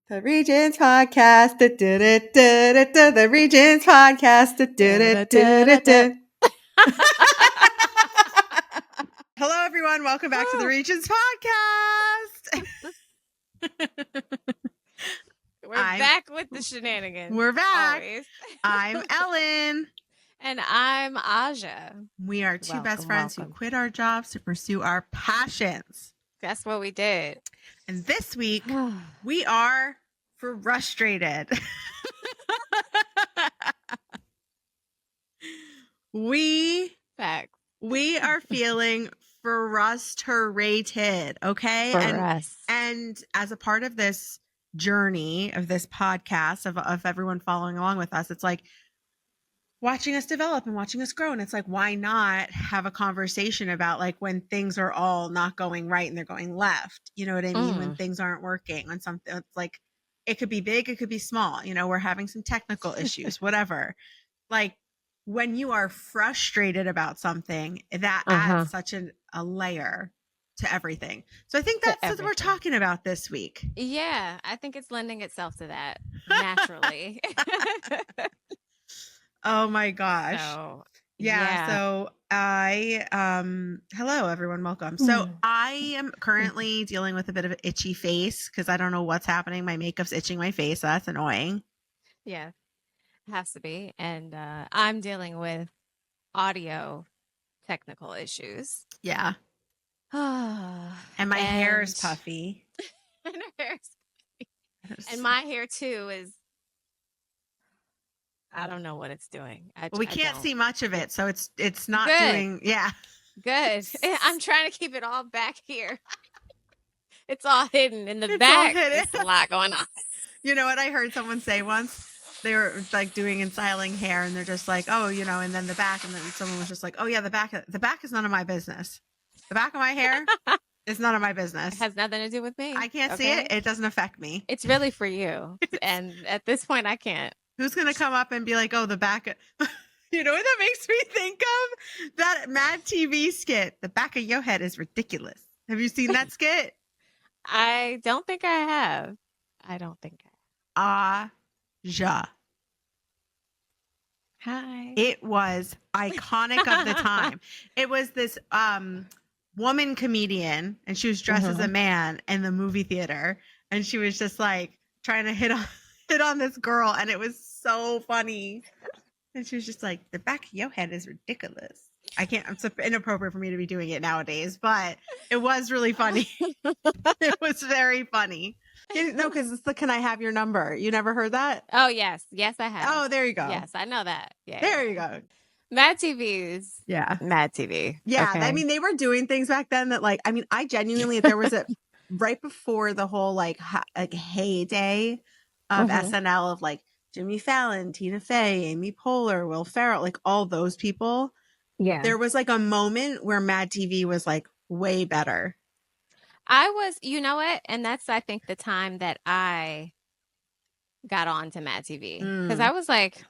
The Regents podcast. The Regents podcast. Hello, everyone. Welcome back to the Regents podcast. We're back with the shenanigans. We're back. Always. I'm Ellen. And I'm Aja. We are two best friends who quit our jobs to pursue our passions. That's what we did. And this week, we are frustrated. We are feeling frustrated, okay? And as a part of this journey of this podcast of everyone following along with us, it's like watching us develop and watching us grow. And it's like, why not have a conversation about like when things are all not going right and they're going left? You know what I mean? When things aren't working, when something, it's like, it could be big, it could be small. You know, we're having some technical issues, whatever. Like when you are frustrated about something, that adds such a layer to everything. So I think that's what we're talking about this week. Yeah, I think it's lending itself to that naturally. Oh my gosh. So I hello everyone, welcome. So I am currently dealing with a bit of an itchy face because I don't know what's happening. My makeup's itching my face. So that's annoying. Yeah, it has to be. And I'm dealing with audio technical issues. Yeah. And my hair is puffy. And her hair is puffy. And my hair too is, I don't know what it's doing. We can't see much of it, so it's not good. Doing. Yeah, good. I'm trying to keep it all back here. It's all hidden in the back. There's a lot going on. You know what I heard someone say once? They were like doing and styling hair, and they're just like, oh, you know, and then the back, and then someone was just like, oh yeah, the back is none of my business. The back of my hair is none of my business. It has nothing to do with me. I can't see it. It doesn't affect me. It's really for you, and at this point, I can't. Who's going to come up and be like, oh, the back, you know what that makes me think of? That Mad TV skit, the back of your head is ridiculous. Have you seen that skit? I don't think I have. Aja. Hi. It was iconic of the time. It was this woman comedian, and she was dressed as a man in the movie theater, and she was just like trying to hit on this girl, and it was so funny. And she was just like, the back of your head is ridiculous. I can't, it's inappropriate for me to be doing it nowadays, but it was really funny. It was very funny. No, because it's the can I have your number? You never heard that? Oh, yes. Yes, I have. Oh, there you go. Yes, I know that. Yeah. There you go. Mad TVs. Yeah. Mad TV. Yeah. Okay. I mean, they were doing things back then that like, I mean, I genuinely, there was a, right before the whole like heyday of SNL of like Jimmy Fallon, Tina Fey, Amy Poehler, Will Ferrell, like all those people. Yeah. There was like a moment where Mad TV was like way better. You know what? And that's, I think, the time that I got on to Mad TV. Because I was like,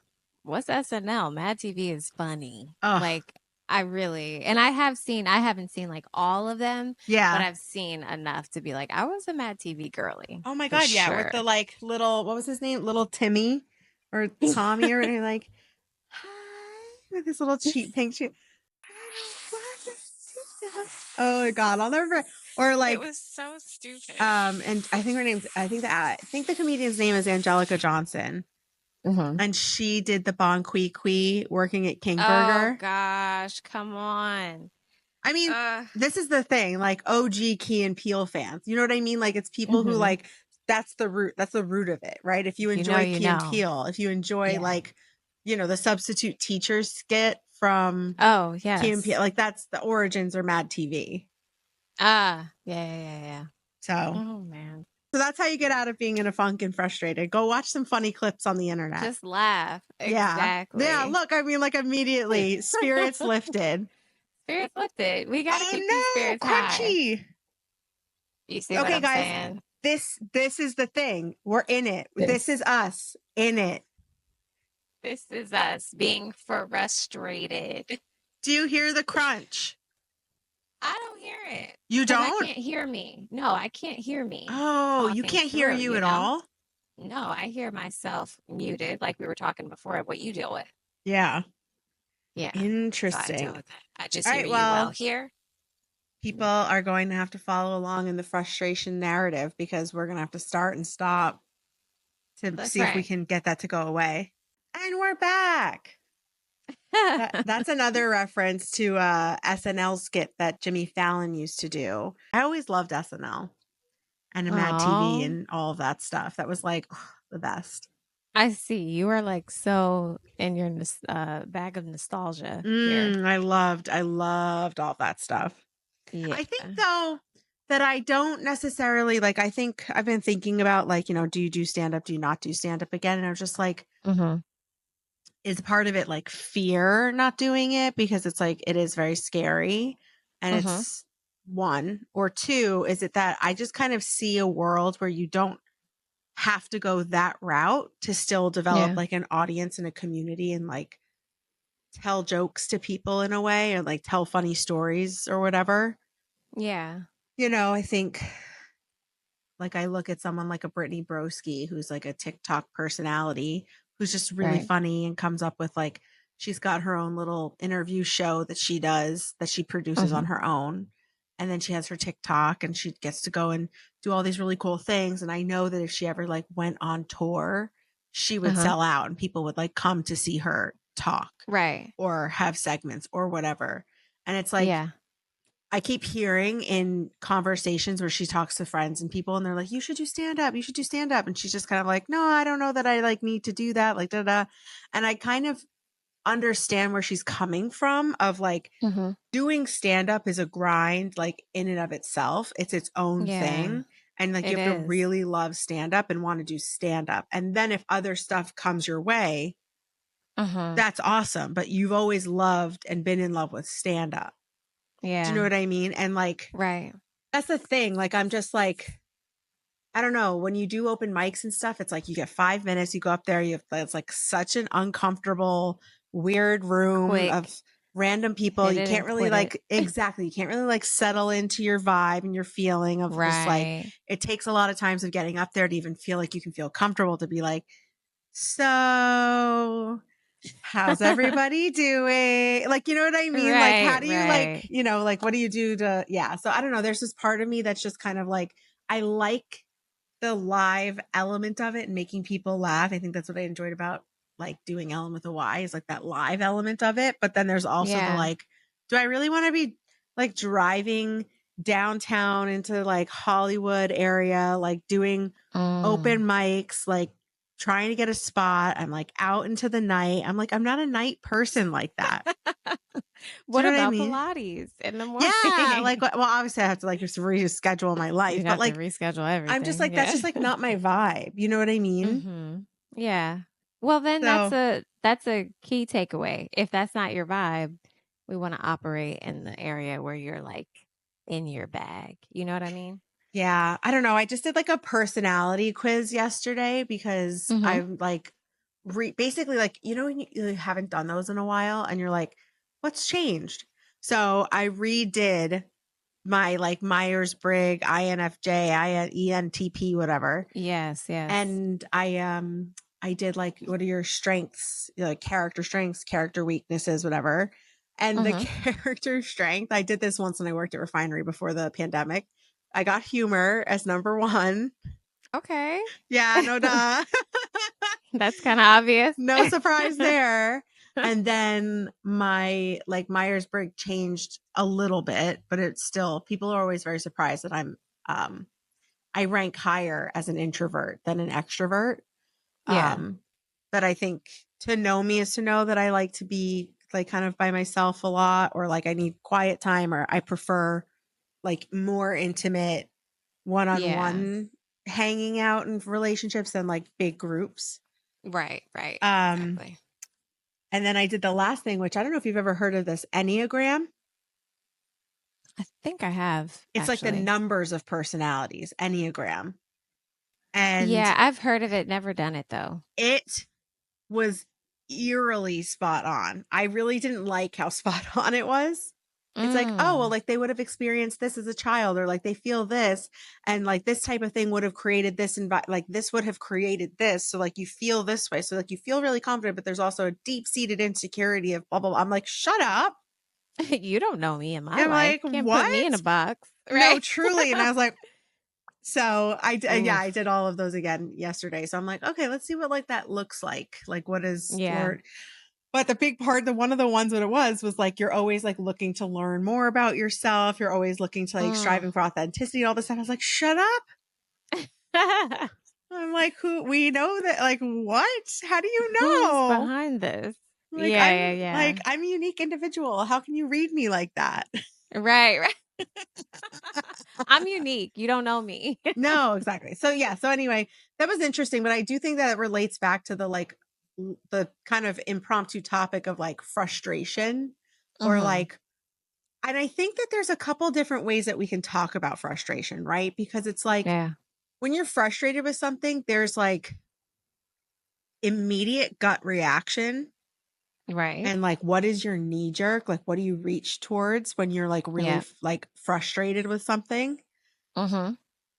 what's SNL? Mad TV is funny. Like, and I haven't seen like all of them. Yeah. But I've seen enough to be like, I was a Mad TV girly. Oh my God. Yeah. Sure. With the like little, what was his name? Little Timmy or Tommy or anything like, hi. With his little cheap pink shoe. Oh my God. I'll never, or like, it was so stupid. And I think the comedian's name is Angelica Johnson. And she did the Bon Qui Qui working at King Burger. Oh gosh, come on. I mean, this is the thing, like OG Key and Peele fans. You know what I mean? Like it's people who like, that's the root of it, right? If you enjoy Key and Peele, if you enjoy like, you know, the substitute teacher skit from Key and Peele, like that's the origins or Mad TV. Yeah. So, oh man. So that's how you get out of being in a funk and frustrated. Go watch some funny clips on the internet. Just laugh. Exactly. Yeah. Look, I mean, like immediately, spirits lifted. Spirits lifted. We gotta keep these spirits crunchy. High. You see what I'm guys, saying? This is the thing. We're in it. This is us in it. This is us being frustrated. Do you hear the crunch? I don't hear it. You don't? I can't hear me. No, I can't hear me. Oh, you can't hear you at all? No, I hear myself muted like we were talking before. What you deal with? Yeah. Yeah. So I deal Interesting. with that. I just All hear right. you well Well, here. people are going to have to follow along in the frustration narrative because we're going to have to start and stop to That's see if we right. can get that to go away. And we're back. That's another reference to SNL skit that Jimmy Fallon used to do. I always loved SNL and Mad TV Oh, and all of that stuff. That was like the best. I see. You are like so in your bag of nostalgia here. I loved all that stuff. Yeah. I think though that I don't necessarily like, I think I've been thinking about like, do you do stand up? Do you not do stand up again? And I was just like, Mm-hmm. is part of it like fear not doing it because it's like it is very scary and Mm-hmm. it's one or two is it that I just kind of see a world where you don't have to go that route to still develop Yeah. like an audience and a community and like tell jokes to people in a way or like tell funny stories or whatever. Yeah. I think like I look at someone like a Brittany Broski, who's like a TikTok personality, who's just really Right. funny and comes up with like she's got her own little interview show that she does that she produces Mm-hmm. on her own. And then she has her TikTok and she gets to go and do all these really cool things. And I know that if she ever like went on tour, she would Uh-huh. sell out and people would like come to see her talk Right. or have segments or whatever. And it's like Yeah. I keep hearing in conversations where she talks to friends and people, and they're like, "You should do stand up. You should do stand up." And she's just kind of like, "No, I don't know that I like need to do that." Like, da da. And I kind of understand where she's coming from. Of like Mm-hmm. doing stand up is a grind, like in and of itself. It's its own Yeah. thing, and like you It have to is. really love stand up and want to do stand up. And then if other stuff comes your way, Mm-hmm. that's awesome. But you've always loved and been in love with stand up. Do you know Yeah. what I mean? And like Right. that's the thing. Like, I'm just like, I don't know. When you do open mics and stuff, it's like you get 5 minutes, you go up there, it's like such an uncomfortable, weird room of Quick. random people. Hit You it can't and really quit it. like, exactly, you can't really like settle into your vibe and your feeling of just like, Right. it takes a lot of times of getting up there to even feel like you can feel comfortable to be like, so how's everybody doing? Like, you know what I mean? Like, how Right. do you like, Right. like, what do you do to, yeah. So I don't know. There's this part of me that's just kind of like, I like the live element of it and making people laugh. I think that's what I enjoyed about like doing Ellen with a Y is like that live element of it. But then there's also the Yeah. like, do I really want to be like driving downtown into like Hollywood area, like doing open Mm. mics, like trying to get a spot. I'm like out into the night. I'm like, I'm not a night person like that. Do What you know what I about mean? Pilates in the Yeah. Like, morning? well, obviously I have to like just reschedule my life, You'd but have to like, reschedule I'm just everything. like, that's Yeah. just like not my vibe. You know what I mean? Mm-hmm. Yeah. Well, then So that's a key takeaway. If that's not your vibe, we want to operate in the area where you're like in your bag. You know what I mean? yeah, I don't know. I just did like a personality quiz yesterday because Mm-hmm. I'm like, basically like, when you haven't done those in a while and you're like, what's changed? So I redid my like Myers-Briggs, INFJ, ENTP, whatever. Yes, yes. And I did like what are your strengths, like character strengths, character weaknesses, whatever. And the Mm-hmm. character strength, I did this once when I worked at Refinery before the pandemic. I got humor as number one. Okay. Yeah, no duh. That's kind of obvious. No surprise there. And then my like Myers-Briggs changed a little bit, but it's still people are always very surprised that um I rank higher as an introvert than an extrovert. Yeah. Um, but I think to know me is to know that I like to be like kind of by myself a lot, or like I need quiet time, or I prefer like more intimate one on Yeah. one hanging out in relationships than like big groups. Right, right. Um, Exactly. and then I did the last thing, which I don't know if you've ever heard of this Enneagram. I think I have It's like the actually. numbers of personalities, Enneagram. And Yeah, I've heard of it, never done it though. it was eerily spot on. I really didn't like how spot on it was. It's like, oh, well, like they would have experienced this as a child, or like they feel this, and like this type of thing would have created this, and like this would have created this. So like you feel this way. So like you feel really confident, but there's also a deep seated insecurity of blah, blah, blah. I'm like, shut up. You don't know me in my I'm life. like, Can't put what? me in a box, No, right? truly. And I was like, so I Oof. did all of those again yesterday. So I'm like, okay, let's see what like that looks like. Like what is Yeah. but the big part, one of the ones that it was like, you're always like looking to learn more about yourself. You're always looking to like striving for authenticity and all this stuff. I was like, shut up. I'm like, who, we know that, like, what? How do you Who's know? behind this? Like, Yeah. I'm a unique individual. How can you read me like that? Right. I'm unique. You don't know me. No, exactly. So yeah. So anyway, that was interesting, but I do think that it relates back to the like the kind of impromptu topic of like frustration or like, and I think that there's a couple different ways that we can talk about frustration, right? Because it's like Yeah. when you're frustrated with something, there's like immediate gut reaction. Right. And like, what is your knee jerk? Like, what do you reach towards when you're like really Yeah. like frustrated with something? Mm-hmm.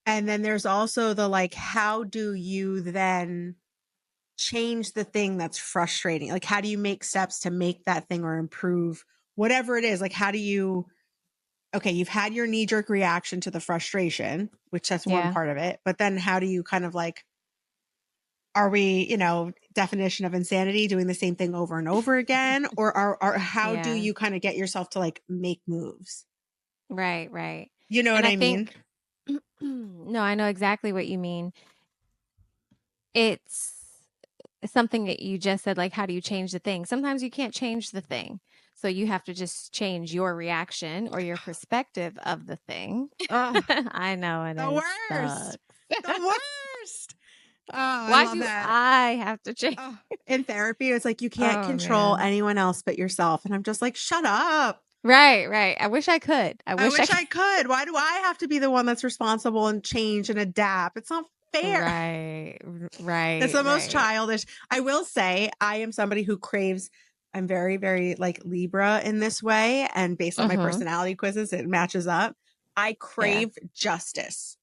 And then there's also the like, how do you then change the thing that's frustrating? Like, how do you make steps to make that thing or improve whatever it is? Like, how do you, okay, you've had your knee jerk reaction to the frustration, which that's one Yeah. part of it. But then how do you kind of like, are we, definition of insanity, doing the same thing over and over again? Or how do Yeah. you kind of get yourself to like make moves? Right. You know And what I I mean? think, no, I know exactly what you mean. It's something that you just said, like, how do you change the thing? Sometimes you can't change the thing. So you have to just change your reaction or your perspective of the thing. Oh, I know, and the it worst. sucks. The worst. Oh, I Why love do that. I have to change? Oh, in therapy, it's like you can't Oh, control man. anyone else but yourself. And I'm just like, shut up. Right. I wish I could. I I wish I wish could. I could. Why do I have to be the one that's responsible and change and adapt? It's not fair. Right. It's the most Right. childish. I will say I am somebody who craves, I'm very, very like Libra in this way. And based on my Mm-hmm. personality quizzes, it matches up. I Yeah. crave justice.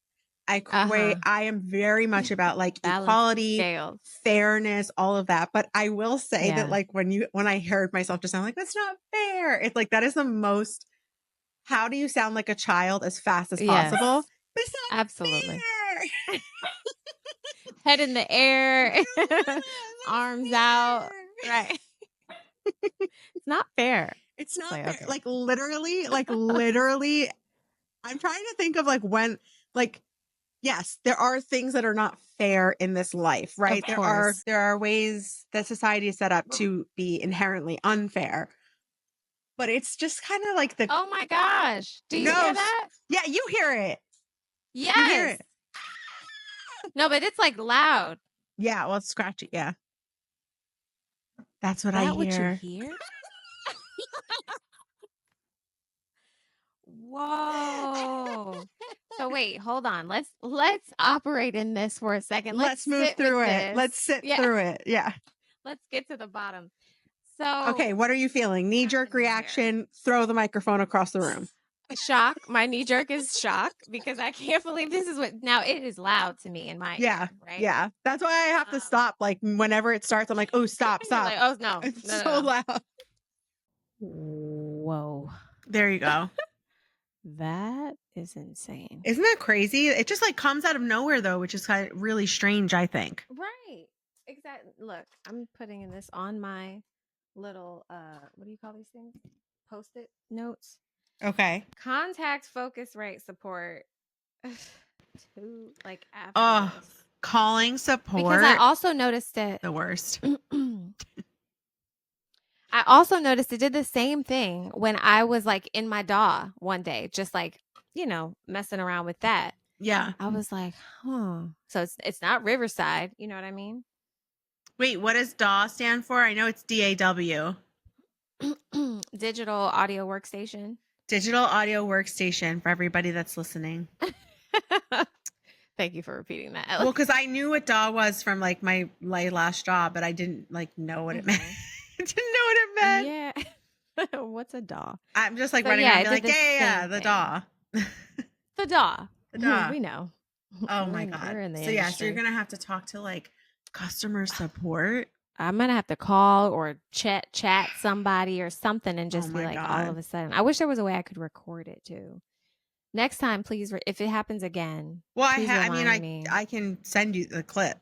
Uh-huh. I am very much about like Balance the equality, scales. fairness, all of that. But I will say that Yeah. like when I heard myself just sound like, that's not fair. It's like, that is the most, how do you sound like a child as fast as Yes. possible? But it's Absolutely. not fair. Head in the air, arms out. Fair. Right. It's not fair. It's It's not like, fair. okay. Like literally, I'm trying to think of like when, like, yes, there are things that are not fair in this life, Of right? course. There are ways that society is set up to be inherently unfair. But it's just kind of like the Oh my gosh. Do you hear no, that? yeah, you hear it. You hear Yes. it. No, but it's like loud. Yeah, well, it's scratchy. Yeah, that's Is what I that what you hear. hear? Whoa. So wait, hold on. Let's operate in this for a second. Let's Let's move sit with through it. this. Let's sit Yeah. through it. Yeah. Let's get to the bottom. So Okay, what are you feeling? Knee jerk happening here. reaction, throw the microphone across the room. Shock. My knee jerk is shock because I can't believe this is what now it is loud to me in my Yeah. ear, right? Yeah. That's why I have to stop. Like whenever it starts, I'm like, oh, stop, You're stop. like, oh no, It's no, no, so no. loud. Whoa. There you go. That is insane. Isn't that crazy? It just like comes out of nowhere though, which is kind of really strange, I think. Right. Exactly. Look, I'm putting in this on my little what do you call these things? Post-it notes. Okay. Contact focus rate support to like after Oh, this. calling support. Because I also noticed it. The worst. I also noticed it did the same thing when I was like in my DAW one day, just like, messing around with that. Yeah. I was like, So it's not Riverside, you know what I mean? Wait, what does DAW stand for? I know it's DAW. Digital audio workstation. Digital audio workstation for everybody that's listening. Thank you for repeating that. Well, because I knew what DAW was from like my last job, but I didn't like know what it meant. I didn't know what it meant. Yeah. What's a daw? I'm just like So running yeah, around it and be did like, the yeah, same the thing. daw. The daw. The daw. We know. Oh We're my in God. the So yeah, so you're industry. gonna have to talk to like customer support. I'm gonna have to call or chat somebody or something and Oh just be my like, all God. of a sudden. I wish there was a way I could record it too. Next time, please, if it happens again, Well, please I mean, remind me. I can send you the clip.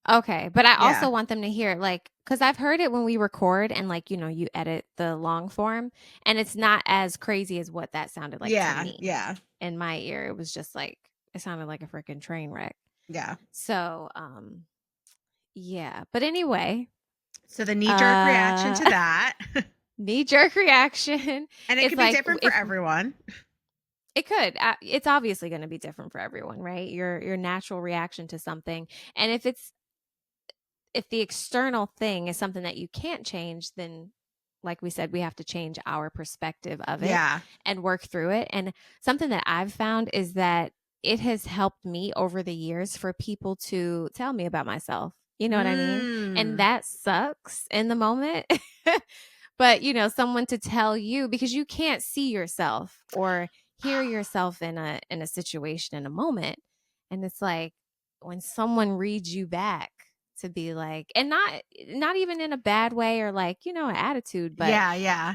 Okay, but I Yeah. also want them to hear it, like, because I've heard it when we record and, like, you edit the long form, and it's not as crazy as what that sounded like to Yeah. me. Yeah. In my ear, it was just like, it sounded like a freaking train wreck. Yeah. So, yeah. But anyway, So the knee jerk reaction uh, to that. knee jerk reaction And it is could be like, different for if everyone. it could, it's obviously going to be different for everyone, right? Your natural reaction to something, and if the external thing is something that you can't change, then like we said, we have to change our perspective of it Yeah. and work through it. And something that I've found is that it has helped me over the years for people to tell me about myself. You know what I mean? And Mm. that sucks in the moment. But, someone to tell you, because you can't see yourself or hear yourself in a situation in a moment. And it's like when someone reads you back to be like, and not even in a bad way or like, an attitude, but Yeah. Yeah.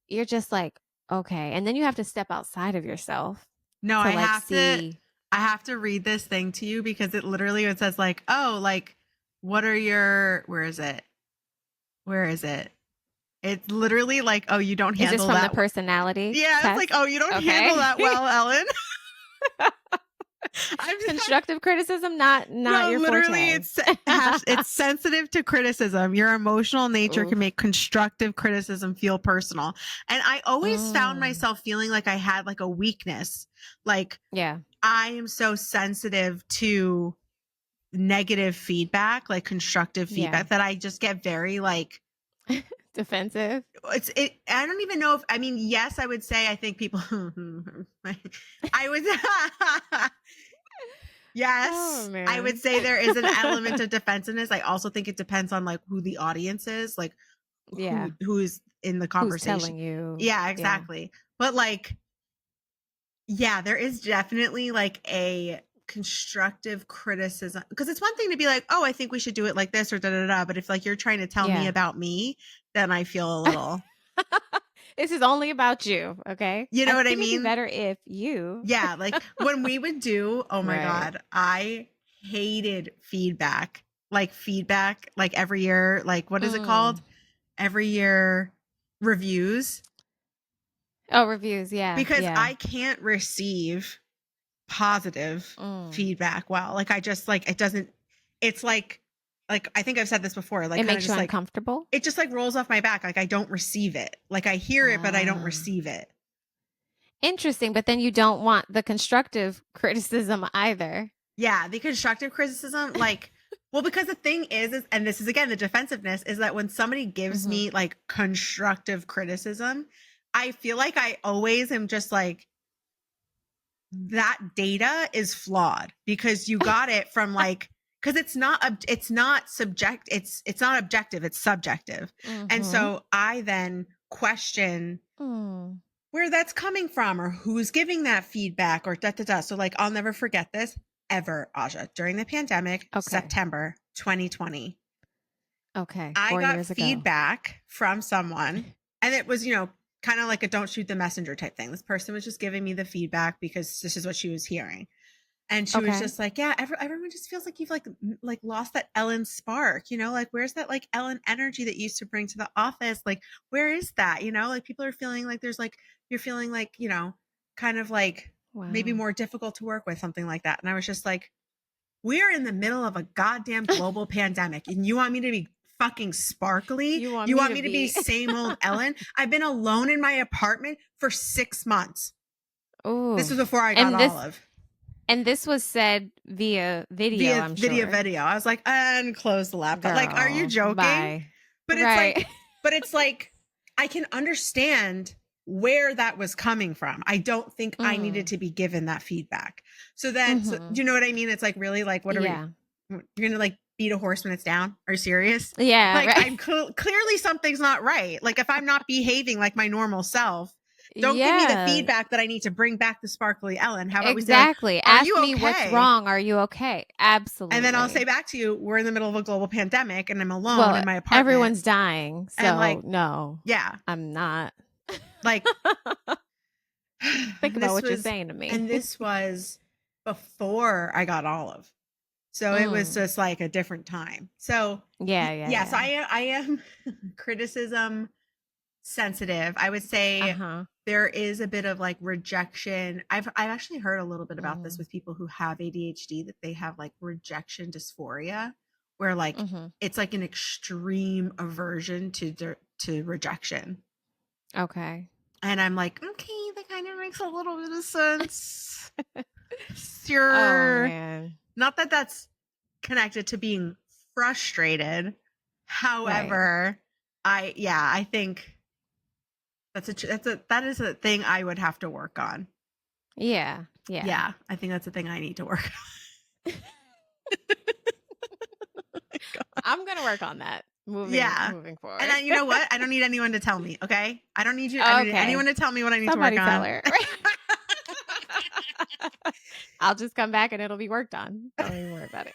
you're just like, okay. And then you have to step outside of yourself No, to like see. I have to read this thing to you because it says like, oh, like, what are your, where is it? Where is it? It's literally like, oh, you don't Is this handle from the that. personality Yeah, it's like, test? oh, you don't handle Okay. that well, Ellen. I'm Constructive criticism, not no, your literally, forte. it's sensitive to criticism. Your emotional nature can Oof. make constructive criticism feel personal. And I always found Mm. myself feeling like I had like a weakness. Like Yeah. I am so sensitive to negative feedback, like constructive Yeah. feedback, that I just get very like Defensive. I don't even know if I mean, yes, I would say I think people I would Oh yes, I would man. say there is an element of defensiveness. I also think it depends on like who the audience is, like Yeah. who's in the Who's conversation. telling you? Yeah, Yeah. exactly. But like yeah, there is definitely like a constructive criticism, because it's one thing to be like, oh, I think we should do it like this or da da da. But if like you're trying to tell me Yeah. about me, then I feel a little, This is only about you, okay? you know I what I think it'd be mean? better if you. Yeah, like when we would do, oh my Right. God, I hated feedback. Like feedback, like every year, like what is it called? Mm. Every year reviews. Oh, reviews. Yeah. Because Yeah. I can't receive positive Mm. feedback well. Like I just like it doesn't it's like I think I've said this before, like It kind of makes you just like uncomfortable. it just like rolls off my back. Like I don't receive it. Like I hear it, but I don't Ah. receive it. Interesting, but then you don't want the constructive criticism either. Yeah, the constructive criticism, like, well, because the thing is, and this is again the defensiveness, is that when somebody gives Mhm. me like constructive criticism, I feel like I always am just like, that data is flawed because you got it from like, because it's not subject, it's not objective, it's subjective. And Mhm. so I then question Mm. where that's coming from or who's giving that feedback or da da da. So like I'll never forget this ever, Aja. During the pandemic, Okay. September 2020, Okay. I 4 got years ago. feedback from someone, and it was, kind of like a don't shoot the messenger type thing. This person was just giving me the feedback because this is what she was hearing. And she was Okay. just like, yeah, everyone just feels like you've like lost that Ellen spark, like where's that like Ellen energy that you used to bring to the office? Like, where is that? Like people are feeling like there's like, you're feeling like, kind of like maybe Wow. more difficult to work with, something like that. And I was just like, we are in the middle of a goddamn global pandemic and you want me to be fucking sparkly? You want You me want to me to be be same old Ellen? I've been alone in my apartment for 6 months. This was Oof. before I got And this Olive. and this was said via video, Via I'm sure. video. I was like, and close the laptop. Like, are you Girl, joking? bye. But it's Right. like, but it's like, I can understand where that was coming from. I don't think I needed Mm. to be given that feedback. So then, do Mhm. you know what I mean? It's like, really, like, what are we, Yeah. you're going to like beat a horse when it's down. Are you serious? Yeah, Like, right. I'm clearly something's not right. Like, if I'm not behaving like my normal self, don't give me the Yeah, feedback that I need to bring back the sparkly Ellen. How about we say, like, exactly. are Ask you me what's okay? wrong. Are you okay? And then I'll say Absolutely. back to you, we're in the middle of a global pandemic and I'm alone Well, in my apartment. everyone's dying, And so like, no, yeah, I'm not. like Think about this what you're was, saying to me. and this was before I got Olive. So it was Mm. just like a different time. So Yeah, yeah, yes, yeah. I am criticism sensitive. I would say Uh-huh. there is a bit of like rejection. I've actually heard a little bit about this Mm. with people who have ADHD, that they have like rejection dysphoria, where like Mhm. it's like an extreme aversion to rejection. Okay. And I'm like, okay, that kind of makes a little bit of sense. Oh, You're man. not that that's connected to being frustrated. Right. However, I think that is a thing I would have to work on. Yeah. Yeah. Yeah, I think that's a thing I need to work on. I'm gonna work on that moving Yeah. moving And forward. I, you know what? I don't need anyone to tell me, okay? I don't need Okay. anyone to tell me what I need to work Somebody tell on. her. I'll just come back and it'll be worked on. Don't even worry about it.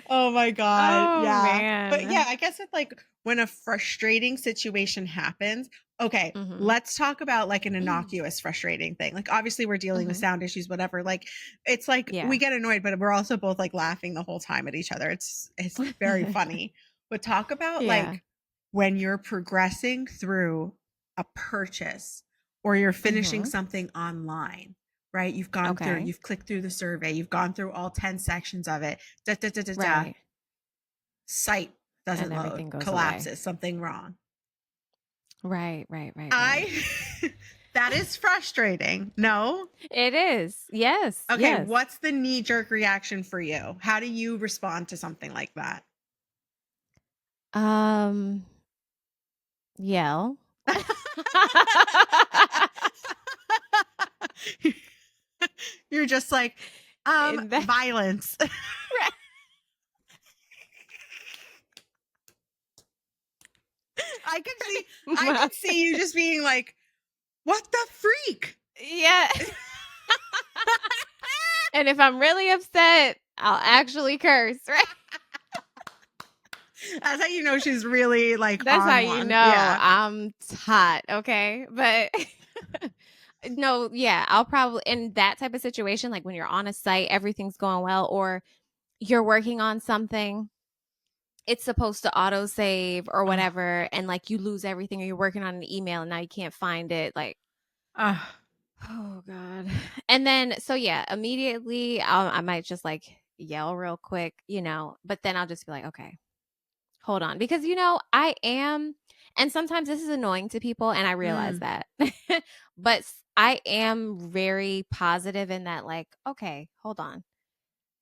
Oh my god. Oh, Yeah. But yeah, man. I guess it's like when a frustrating situation happens. Okay, Mhm. let's talk about like an innocuous frustrating thing. Like obviously we're dealing with Mhm. sound issues, whatever. Like it's like Yeah. we get annoyed, but we're also both like laughing the whole time at each other. It's very funny. But talk about Yeah. like when you're progressing through a purchase or you're finishing Mhm. something online, right? You've gone through, Okay. you've clicked through the survey, you've gone through all 10 sections of it. Da da da da da. Right. Site doesn't And load, everything goes away. collapses, something wrong. Right, right, right, right. I that is frustrating. No? It is. Yes, Okay, yes. what's the knee jerk reaction for you? How do you respond to something like that? Um, Yell. You're just like, And that violence. right. I can see you just being like, what the freak? Yeah. And if I'm really upset, I'll actually curse, right? That's how you know she's really like That's how on you one. know Yeah. I'm hot, okay? But no, yeah, I'll probably in that type of situation, like when you're on a site, everything's going well, or you're working on something, it's supposed to auto save or Oh, whatever, and like you lose everything, or you're working on an email and now you can't find it, like oh, oh god. And then so yeah, immediately I might just like yell real quick, but then I'll just be like, okay, hold on, because I am, and sometimes this is annoying to people and I realize mm, that. But I am very positive in that, like, okay, hold on.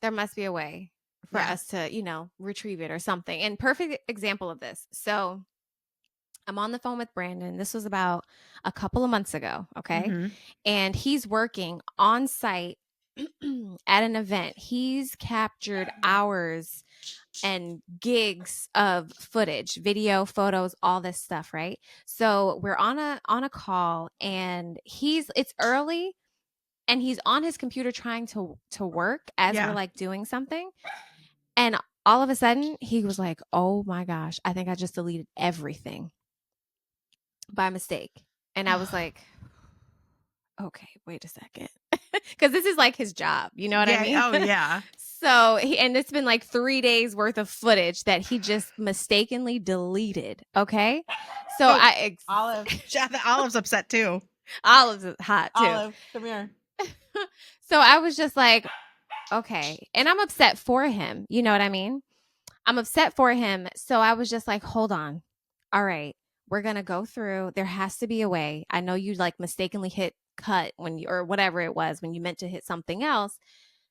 There must be a way for yeah. us to, retrieve it or something. And perfect example of this. So, I'm on the phone with Brandon. This was about a couple of months ago, okay? Mm-hmm. And he's working on site at an event. He's captured hours and gigs of footage, video, photos, all this stuff, right? So we're on a call and it's early and he's on his computer trying to work as we're Yeah. like doing something. And all of a sudden he was like, "Oh my gosh, I think I just deleted everything by mistake." And I was like, "Okay, wait a second." Cuz this is like his job, you know what I Yeah. mean? Oh, yeah. So and it's been like 3 days worth of footage that he just mistakenly deleted. Okay. So Oh, Olive. Olive's upset too. Olive's hot too. Olive, come here. So I was just like, okay. And I'm upset for him. You know what I mean? I'm upset for him. So I was just like, hold on. All right. We're going to go through. There has to be a way. I know you like mistakenly hit cut when you, or whatever it was, when you meant to hit something else.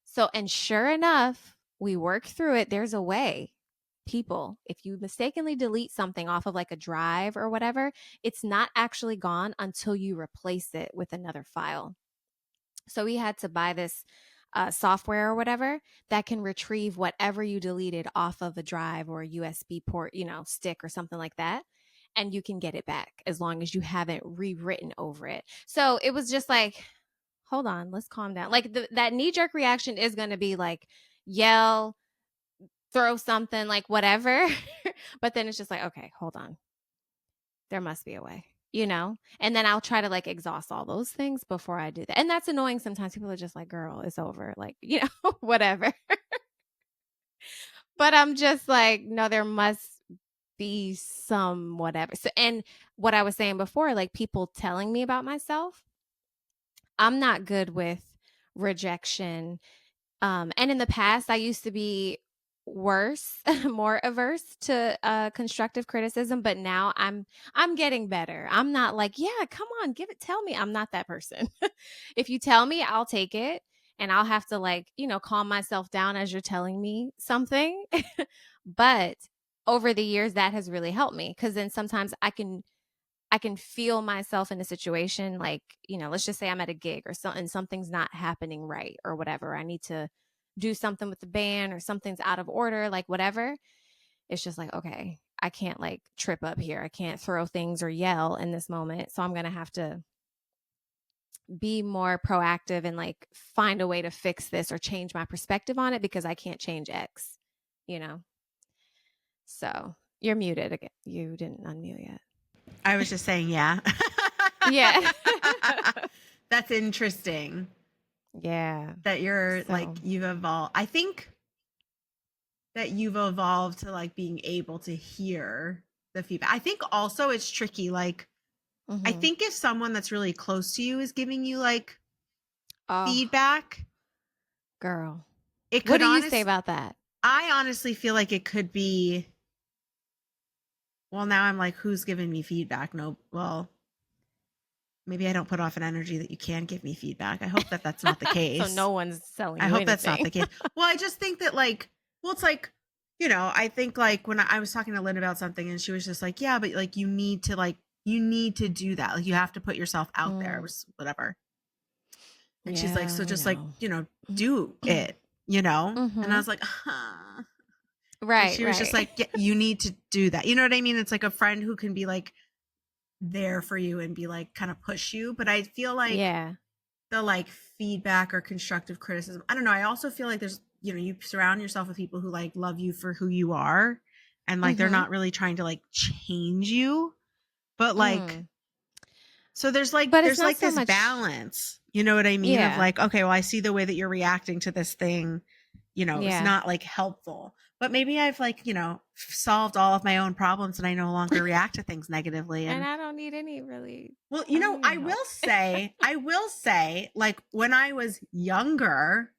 So, and sure enough, we work through it. There's a way. People, if you mistakenly delete something off of like a drive or whatever, it's not actually gone until you replace it with another file. So we had to buy this software or whatever that can retrieve whatever you deleted off of a drive or a USB port, stick or something like that. And you can get it back as long as you haven't rewritten over it. So it was just like, hold on, let's calm down. Like that knee jerk reaction is going to be like, yell, throw something, like whatever. But then it's just like, okay, hold on. There must be a way, And then I'll try to like exhaust all those things before I do that. And that's annoying sometimes. People are just like, girl, it's over. Like, whatever. But I'm just like, no, there must be some whatever. So, and what I was saying before, like people telling me about myself, I'm not good with rejection. And in the past, I used to be worse, more averse to constructive criticism, but now I'm getting better. I'm not like, yeah, come on, tell me. I'm not that person. If you tell me, I'll take it, and I'll have to like, calm myself down as you're telling me something. But over the years, that has really helped me, because then sometimes I can feel myself in a situation like, let's just say I'm at a gig or something, something's not happening right or whatever. I need to do something with the band or something's out of order, like whatever. It's just like, okay, I can't like trip up here. I can't throw things or yell in this moment. So I'm going to have to be more proactive and like find a way to fix this or change my perspective on it, because I can't change X, you know? So you're muted again. You didn't unmute yet. I was just saying, yeah. Yeah. That's interesting. Yeah. That you're like, you've evolved. I think that you've evolved to like being able to hear the feedback. I think also it's tricky. Like, I think if someone that's really close to you is giving you like feedback, girl, it could. What do you say about that? I honestly feel like it could be. Well, now I'm like, who's giving me feedback? No, well, maybe I don't put off an energy that you can give me feedback. I hope that that's not the case. So no one's selling you I hope anything. That's not the case. Well, I just think that like, well, it's like, I think like when I was talking to Lynn about something and she was just like, yeah, but like you need to do that. Like you have to put yourself out there, whatever. And she's like, so just like, do it, And I was like, huh. Right. And she was just like, yeah, you need to do that. You know what I mean? It's like a friend who can be like there for you and be like kind of push you. But I feel like the like feedback or constructive criticism, I don't know. I also feel like there's, you surround yourself with people who like love you for who you are. And like they're not really trying to like change you. But like, so there's like, there's like this balance. You know what I mean? Of like, okay, well, I see the way that you're reacting to this thing. It's not like helpful. But maybe I've like, solved all of my own problems and I no longer react to things negatively. And I don't need any really. Well, I will say, like when I was younger,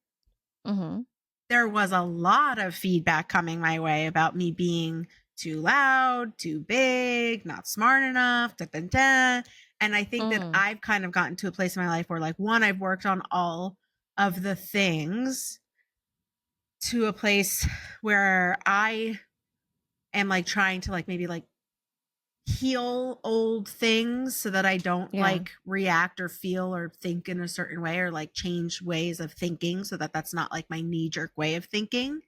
there was a lot of feedback coming my way about me being too loud, too big, not smart enough, And I think that I've kind of gotten to a place in my life where like, one, I've worked on all of the things to a place where I am like trying to like maybe like heal old things so that I don't like react or feel or think in a certain way or like change ways of thinking so that that's not like my knee-jerk way of thinking,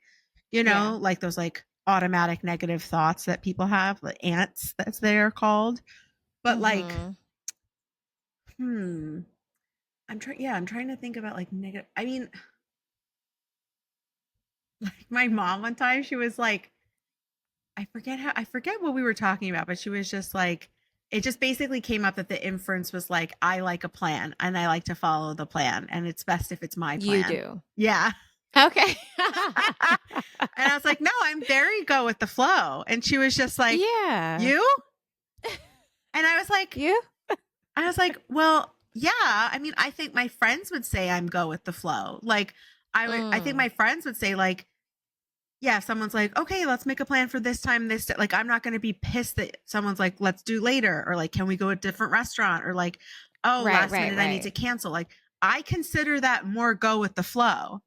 like those like automatic negative thoughts that people have, like ants, that's they're called. But like I'm trying to think about like negative. I mean, like my mom one time, she was like, I forget what we were talking about, but she was just like, it just basically came up that the inference was like, I like a plan and I like to follow the plan and it's best if it's my plan. You do. Yeah. Okay. And I was like, no, I'm very go with the flow. And she was just like, yeah. You? And I was like, you? I was like, well, yeah. I mean, I think my friends would say I'm go with the flow. Like I think my friends would say like, yeah, someone's like, okay, let's make a plan for this time, this day. Like, I'm not going to be pissed that someone's like, let's do later. Or like, can we go to a different restaurant? Or like, last minute, I need to cancel. Like, I consider that more go with the flow.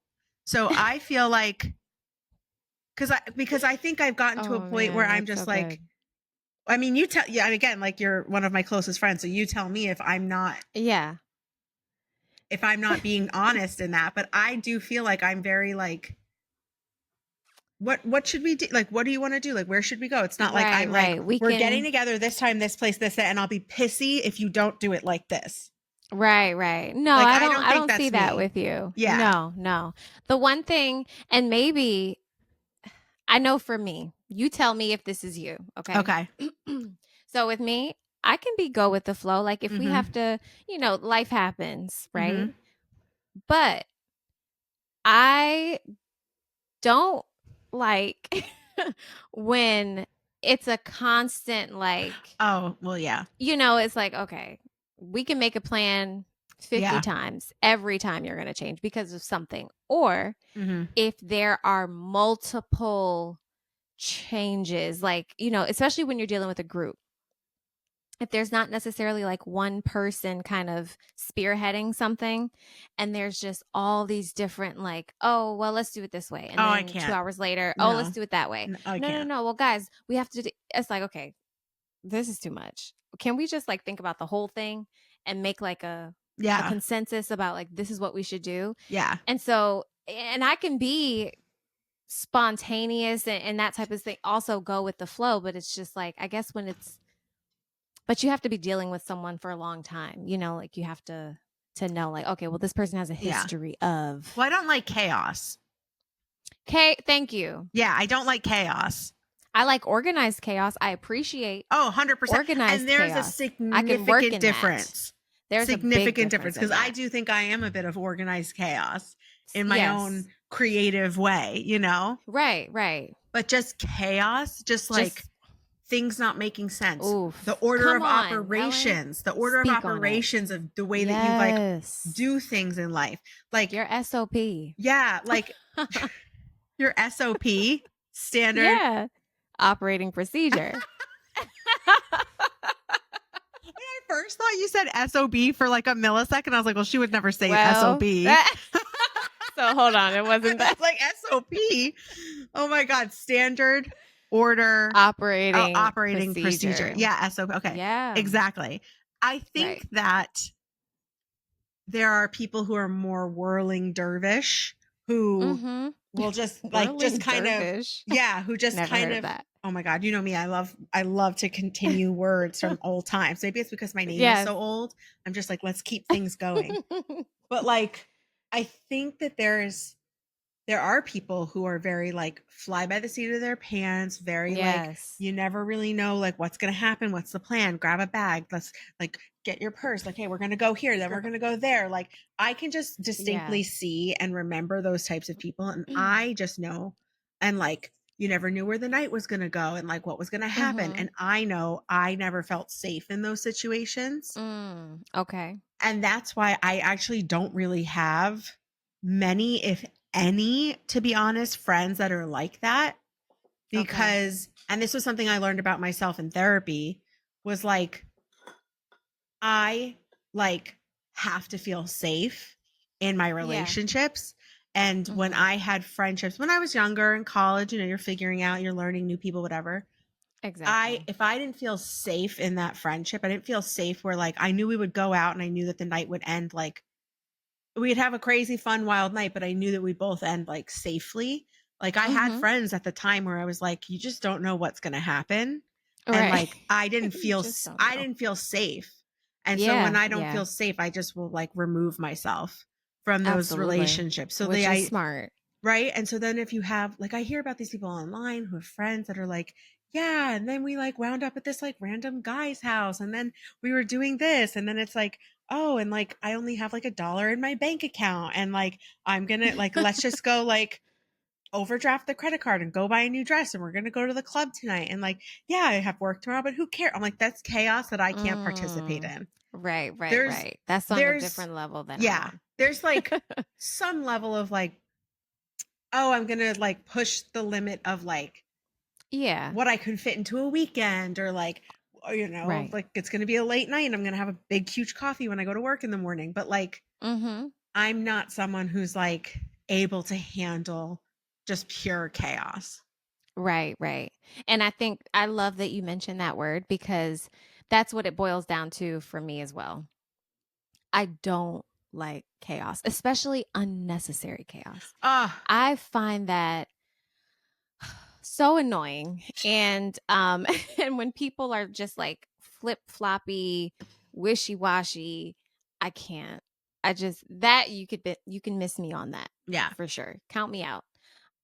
So I feel like, because I think I've gotten to a point where I'm just so like, good. I mean, again, like you're one of my closest friends. So you tell me if I'm not. Yeah. if I'm not being honest in that, but I do feel like I'm very like, what should we do? Like, what do you want to do? Like, where should we go? It's not like Right, I'm like, right. We we're getting can. together this time, this place, this, that, and I'll be pissy if you don't do it like this. Right, right. No, Like, I I don't don't I think don't see that's that me. with you. Yeah. No, no. The one thing, and maybe I know for me, you tell me if this is you, okay? Okay. So with me, I can be go with the flow. Like if we Mm-hmm. have to, life happens, right? Mm-hmm. But I don't like when it's a constant like, Oh, well, yeah. it's like, okay, we can make a plan 50 Yeah. times every time you're going to change because of something. Or Mm-hmm. if there are multiple changes, like, especially when you're dealing with a group, if there's not necessarily like one person kind of spearheading something and there's just all these different like, oh well, let's do it this way, and Oh, I then two can't. hours later, oh, let's No. do it that way. No, I No, no, can't. no, well guys, we have to do. It's like, okay, this is too much. Can we just like think about the whole thing and make like a Yeah. consensus about like this is what we should do? Yeah. And so, and I can be spontaneous and that type of thing, also go with the flow, but it's just like, I guess when it's, but you have to be dealing with someone for a long time, like you have to know like, okay, well this person has a Yeah. history of. Well, I don't like chaos. Okay, thank you. Yeah, I don't like chaos. I like organized chaos. I appreciate Oh, 100%. And organized there's a chaos. I can work significant in that. difference. There's a big Significant difference difference because in I that. do think I am a bit of organized chaos in my own Yes. creative way, you know? Right, right. But just chaos, just like Just things not making sense. The oof. order Come of on, Helen. operations, the order of Speak on it. operations of the way that you like Yes. do things in life. Like, Your SOP. yeah, like your SOP, standard. Yeah. Operating procedure. When I first thought you said SOB for like a millisecond, I was like, well, she would never say Well, SOB. so hold on. It wasn't that. It's like SOP. Oh my God. Standard order Operating operating procedure. procedure. Yeah. SOP. Okay. Yeah. Exactly. I Right. think that there are people who are more whirling dervish who Mm-hmm. will just like, just Whirling kind of, dervish. yeah, who just Never kind heard of of, that. oh my God, you know me. I love to continue words from old times. Maybe it's because my name is Yes. so old. I'm just like, let's keep things going. But like, I think that there are people who are very like fly by the seat of their pants, very like, Yes. you never really know like what's going to happen, what's the plan, grab a bag, let's like get your purse, like, hey, we're going to go here, then we're going to go there. Like, I can just Yeah. distinctly see and remember those types of people, and I just know, and like, you never knew where the night was going to go and like what was going to happen, Mm-hmm. and I know I never felt safe in those situations. Okay. And that's why I actually don't really have many, if any, to be honest, friends that are like that. Okay. Because, and this was something I learned about myself in therapy, was like, I like have to feel safe in my Yeah. relationships. And when Mm-hmm. I had friendships when I was younger in college, you know, you're figuring out, you're learning new people, whatever. Exactly. If I didn't feel safe in that friendship, I didn't feel safe where like I knew we would go out and I knew that the night would end like we'd have a crazy fun wild night, but I knew that we'd both end like safely. Like I had Mm-hmm. friends at the time where I was like, you just don't know what's going to happen. And Right. like You just don't I know. didn't feel safe. And so when Yeah. I don't Yeah. feel safe, I just will like remove myself from those Absolutely. relationships. So Which is smart. right. And so then if you have like, I hear about these people online who have friends that are like, yeah, and then we like wound up at this like random guy's house and then we were doing this and then it's like, oh, and like I only have like $1 in my bank account and like I'm gonna like let's just go like overdraft the credit card and go buy a new dress and we're gonna go to the club tonight and like, yeah, I have work tomorrow, but who cares? I'm like, that's chaos that I can't participate Mm. in. Right, right, There's right. That's on a there's different level than I'm yeah, on. there's like some level of like, oh, I'm gonna like push the limit of like Yeah. what I could fit into a weekend or like, you know, Right. like it's going to be a late night and I'm going to have a big, huge coffee when I go to work in the morning. But like, Mm-hmm. I'm not someone who's like able to handle just pure chaos. Right, right. And I think I love that you mentioned that word because that's what it boils down to for me as well. I don't. like chaos, especially unnecessary chaos. I find that so annoying. And and when people are just like flip-floppy, wishy-washy, I can't. I just that you can miss me on that. Yeah. For sure. Count me out.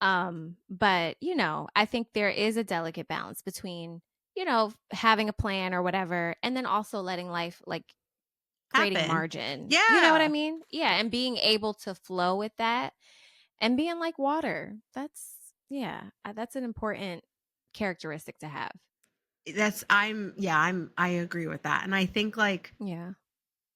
But I think there is a delicate balance between, having a plan or whatever, and then also letting life like creating margin. Yeah. You know what I mean? Yeah. And being able to flow with that and being like water. That's an important characteristic to have. I agree with that. And I think like, yeah,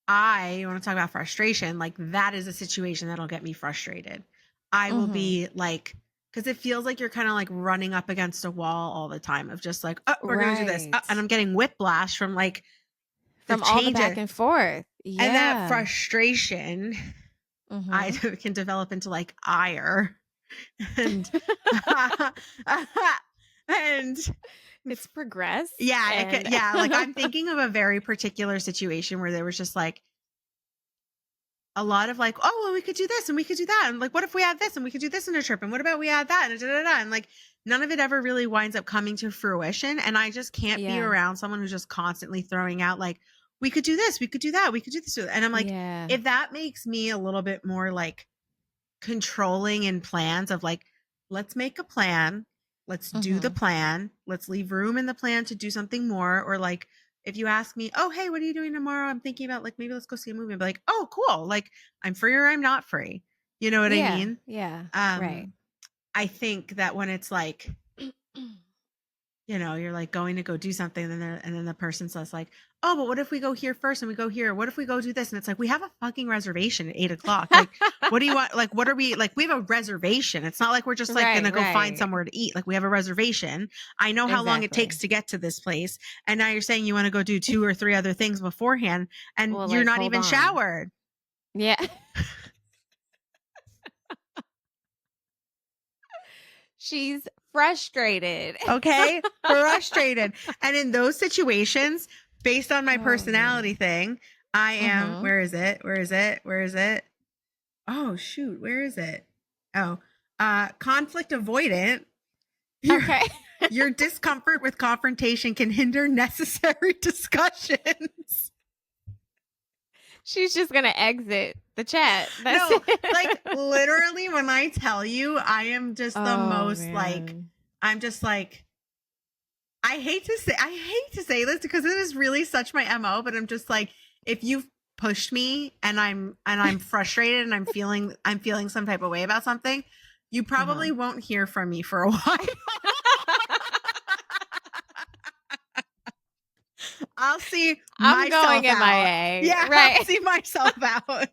I want to talk about frustration. Like that is a situation that'll get me frustrated. I will be like, because it feels like you're kind of like running up against a wall all the time of just like, oh, we're going to do this. And I'm getting whiplash from like from all the back and forth. Yeah. And that frustration, I can develop into like ire. And and it's progressed. Yeah. Like I'm thinking of a very particular situation where there was just like a lot of like, oh, well, we could do this and we could do that. And like, what if we add this and we could do this in a trip? And what about we add that? And And like, none of it ever really winds up coming to fruition. And I just can't be around someone who's just constantly throwing out like, we could do this, we could do that, we could do this. And I'm like, if that makes me a little bit more like controlling in plans of like, let's make a plan. Let's do the plan. Let's leave room in the plan to do something more. Or like, if you ask me, oh, hey, what are you doing tomorrow? I'm thinking about like, maybe let's go see a movie. I'll be like, oh, cool. Like I'm free or I'm not free. You know what I mean? Yeah. Right. I think that when it's like, you're like going to go do something and then the person says like, oh, but what if we go here first and we go here? What if we go do this? And it's like, we have a fucking reservation at 8:00. Like, what do you want? Like, what are we like? We have a reservation. It's not like we're just like going to go find somewhere to eat. Like we have a reservation. I know how long it takes to get to this place. And now you're saying you want to go do 2 or 3 other things beforehand and you're not even showered. Yeah. She's frustrated. Okay. Frustrated. And in those situations, based on my personality thing, I am, where is it? Oh, shoot. Where is it? Oh, conflict avoidant. Your discomfort with confrontation can hinder necessary discussions. She's just going to exit the chat. Like literally when I tell you, I am just the most like, I'm just like, I hate to say this because it is really such my MO, but I'm just like, if you've pushed me and I'm frustrated and I'm feeling some type of way about something, you probably won't hear from me for a while. I'll see I'm myself going out. MIA. Yeah, right. I'll see myself out.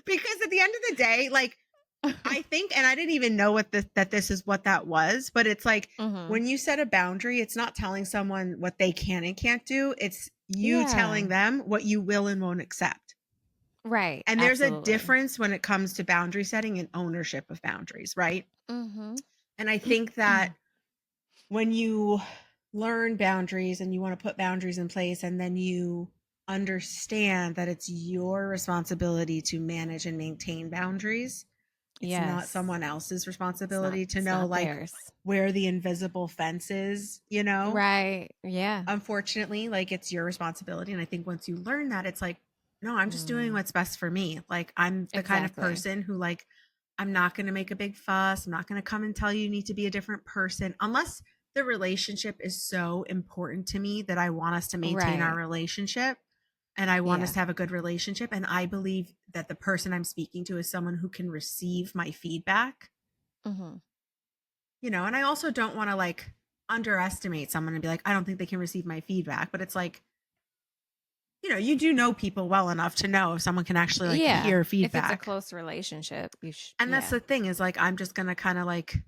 Because at the end of the day, like I think, and I didn't even know that this is what that was, but it's like when you set a boundary, it's not telling someone what they can and can't do. It's you telling them what you will and won't accept. Right. And there's a difference when it comes to boundary setting and ownership of boundaries, right? And I think that when you learn boundaries and you want to put boundaries in place and then you understand that it's your responsibility to manage and maintain boundaries, it's not someone else's responsibility to know like theirs. Where the invisible fence is, Right. Yeah. Unfortunately, like it's your responsibility. And I think once you learn that, it's like, no, I'm just doing what's best for me. Like I'm the kind of person who like, I'm not going to make a big fuss. I'm not going to come and tell you need to be a different person unless the relationship is so important to me that I want us to maintain our relationship. And I want us to have a good relationship. And I believe that the person I'm speaking to is someone who can receive my feedback. And I also don't want to like underestimate someone and be like, I don't think they can receive my feedback. But it's like, you do know people well enough to know if someone can actually like hear feedback. If it's a close relationship. And that's the thing is like, I'm just going to kind of like,